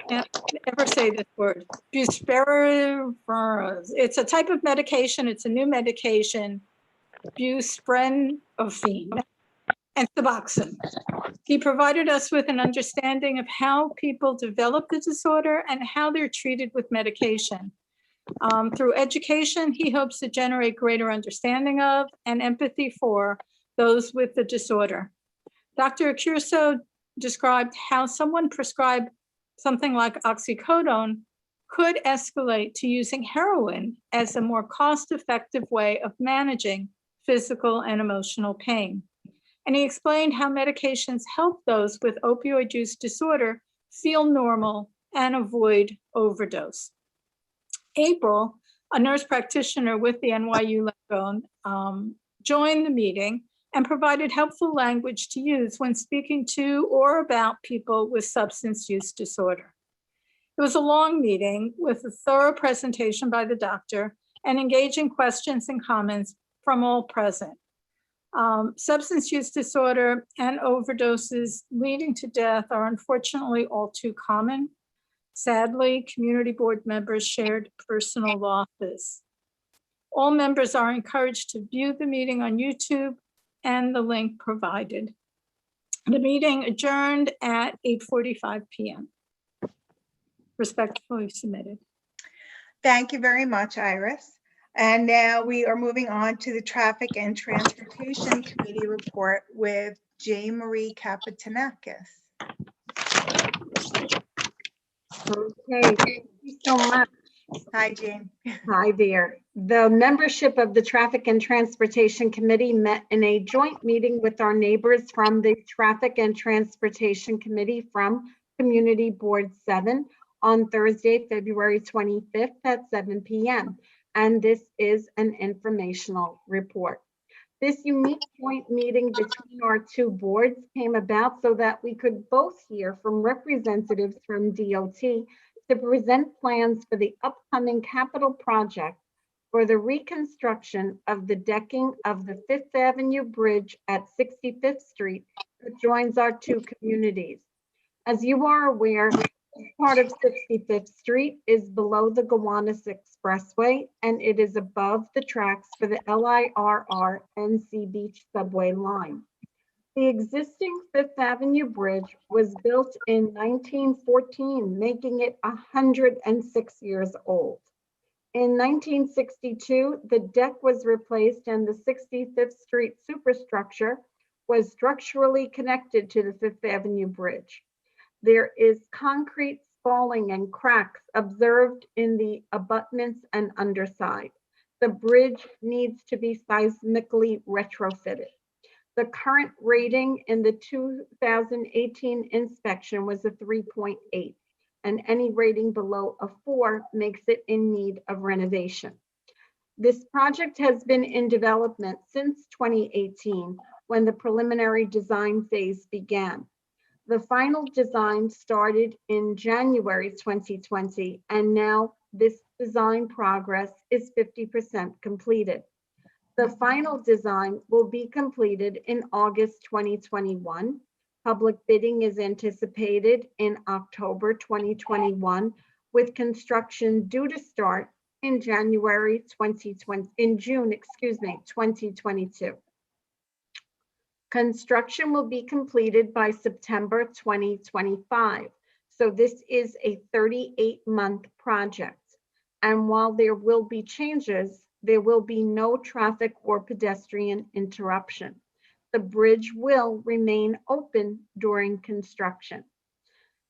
I can't ever say this word, buspirone. It's a type of medication, it's a new medication, buprenorphine, and Suboxone. He provided us with an understanding of how people develop the disorder and how they're treated with medication. Through education, he hopes to generate greater understanding of and empathy for those with the disorder. Dr. Accurso described how someone prescribed something like oxycodone could escalate to using heroin as a more cost-effective way of managing physical and emotional pain. And he explained how medications help those with opioid use disorder feel normal and avoid overdose. April, a nurse practitioner with the NYU Langone, joined the meeting and provided helpful language to use when speaking to or about people with substance use disorder. It was a long meeting with a thorough presentation by the doctor and engaging questions and comments from all present. Substance use disorder and overdoses leading to death are unfortunately all too common. Sadly, community board members shared personal losses. All members are encouraged to view the meeting on YouTube and the link provided. The meeting adjourned at 8:45 p.m. Respectfully submitted. Thank you very much, Iris. And now we are moving on to the Traffic and Transportation Committee report with Jane Marie Kapitanakis. Okay, thank you so much. Hi, Jane. Hi there. The membership of the Traffic and Transportation Committee met in a joint meeting with our neighbors from the Traffic and Transportation Committee from Community Board 7 on Thursday, February 25th at 7 p.m. And this is an informational report. This unique joint meeting between our two boards came about so that we could both hear from representatives from DOT to present plans for the upcoming capital project for the reconstruction of the decking of the Fifth Avenue Bridge at 65th Street that joins our two communities. As you are aware, part of 65th Street is below the Gowanus Expressway, and it is above the tracks for the LIRR and CB subway line. The existing Fifth Avenue Bridge was built in 1914, making it 106 years old. In 1962, the deck was replaced and the 65th Street superstructure was structurally connected to the Fifth Avenue Bridge. There is concrete spalling and cracks observed in the abutments and underside. The bridge needs to be seismically retrofitted. The current rating in the 2018 inspection was a 3.8, and any rating below a 4 makes it in need of renovation. This project has been in development since 2018, when the preliminary design phase began. The final design started in January 2020, and now this design progress is 50% completed. The final design will be completed in August 2021. Public bidding is anticipated in October 2021, with construction due to start in June 2022. Construction will be completed by September 2025. So this is a 38-month project. And while there will be changes, there will be no traffic or pedestrian interruption. The bridge will remain open during construction.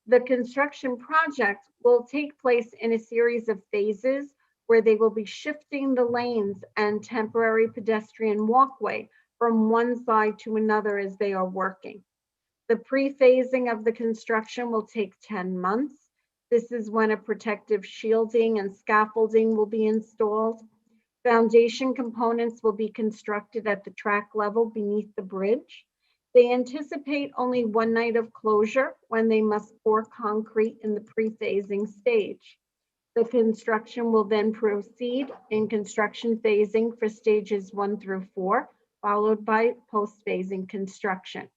The construction project will take place in a series of phases where they will be shifting the lanes and temporary pedestrian walkway from one side to another as they are working. The pre-phasing of the construction will take 10 months. This is when a protective shielding and scaffolding will be installed. Foundation components will be constructed at the track level beneath the bridge. They anticipate only one night of closure when they must pour concrete in the pre-phasing stage. The construction will then proceed in construction phasing for stages 1 through 4, followed by post-phasing construction.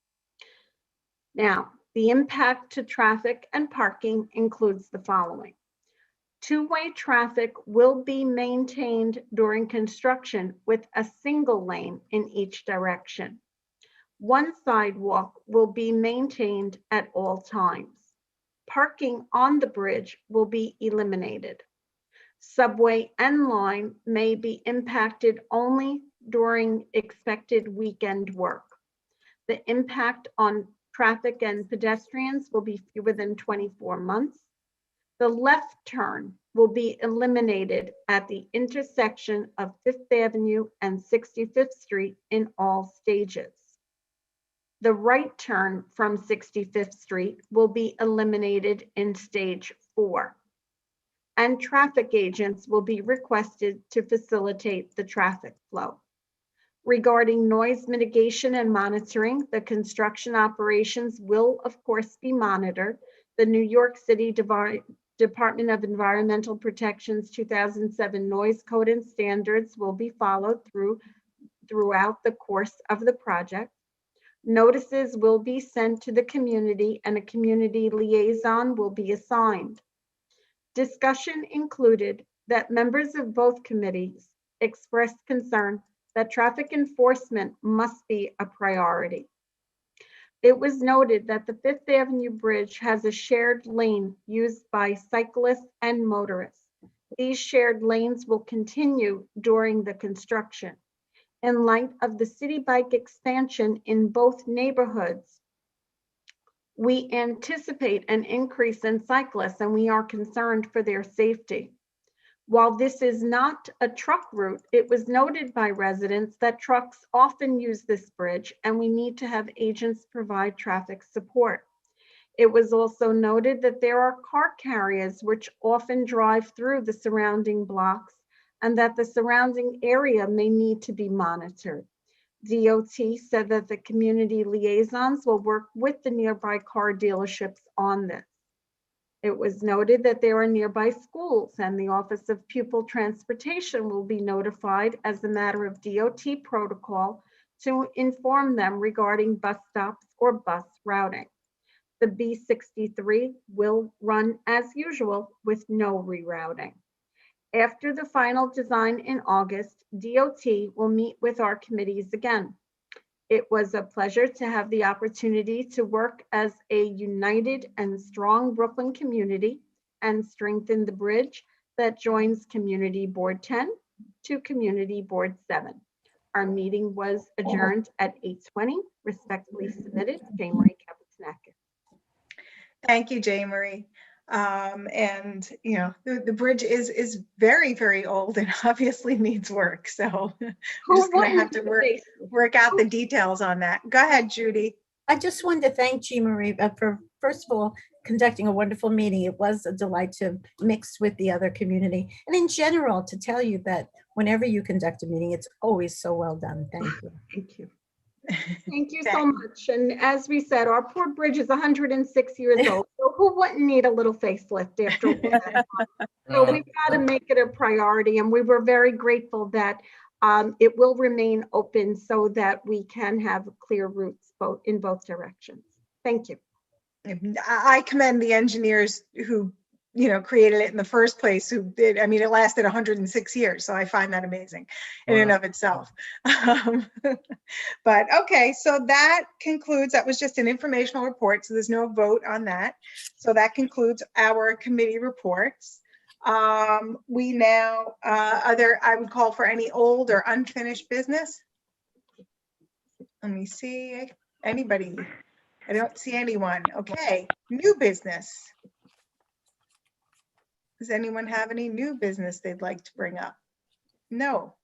Now, the impact to traffic and parking includes the following. Two-way traffic will be maintained during construction with a single lane in each direction. One sidewalk will be maintained at all times. Parking on the bridge will be eliminated. Subway and line may be impacted only during expected weekend work. The impact on traffic and pedestrians will be fewer than 24 months. The left turn will be eliminated at the intersection of 5th Avenue and 65th Street in all stages. The right turn from 65th Street will be eliminated in stage 4. And traffic agents will be requested to facilitate the traffic flow. Regarding noise mitigation and monitoring, the construction operations will, of course, be monitored. The New York City Department of Environmental Protection's 2007 noise code and standards will be followed throughout the course of the project. Notices will be sent to the community and a community liaison will be assigned. Discussion included that members of both committees expressed concern that traffic enforcement must be a priority. It was noted that the Fifth Avenue Bridge has a shared lane used by cyclists and motorists. These shared lanes will continue during the construction. In light of the city bike expansion in both neighborhoods, we anticipate an increase in cyclists and we are concerned for their safety. While this is not a truck route, it was noted by residents that trucks often use this bridge and we need to have agents provide traffic support. It was also noted that there are car carriers which often drive through the surrounding blocks and that the surrounding area may need to be monitored. DOT said that the community liaisons will work with the nearby car dealerships on this. It was noted that there are nearby schools and the Office of Pupil Transportation will be notified as a matter of DOT protocol to inform them regarding bus stops or bus routing. The B63 will run as usual with no rerouting. After the final design in August, DOT will meet with our committees again. It was a pleasure to have the opportunity to work as a united and strong Brooklyn community and strengthen the bridge that joins Community Board 10 to Community Board 7. Our meeting was adjourned at 8:20. Respectfully submitted, Jane Marie Kapitznakis. Thank you, Jane Marie. And you know, the bridge is very, very old and obviously needs work. So we're just gonna have to work out the details on that. Go ahead, Judy. I just wanted to thank Jean Marie for, first of all, conducting a wonderful meeting. It was a delight to mix with the other community. And in general, to tell you that whenever you conduct a meeting, it's always so well done. Thank you. Thank you. Thank you so much. And as we said, our poor bridge is 106 years old. So who wouldn't need a little facelift after all that? So we've got to make it a priority. And we were very grateful that it will remain open so that we can have clear routes in both directions. Thank you. I commend the engineers who, you know, created it in the first place, who did. I mean, it lasted 106 years. So I find that amazing in and of itself. But okay, so that concludes, that was just an informational report. So there's no vote on that. So that concludes our committee reports. We now, I would call for any old or unfinished business. Let me see, anybody? I don't see anyone. Okay, new business. Does anyone have any new business they'd like to bring up? No.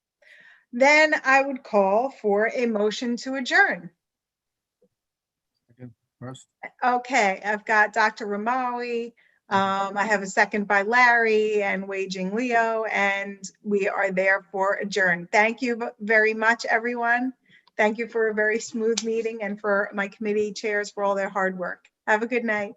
Then I would call for a motion to adjourn. First. Okay, I've got Dr. Ramawi. I have a second by Larry and Waging Leo, and we are therefore adjourned. Thank you very much, everyone. Thank you for a very smooth meeting and for my committee chairs for all their hard work. Have a good night.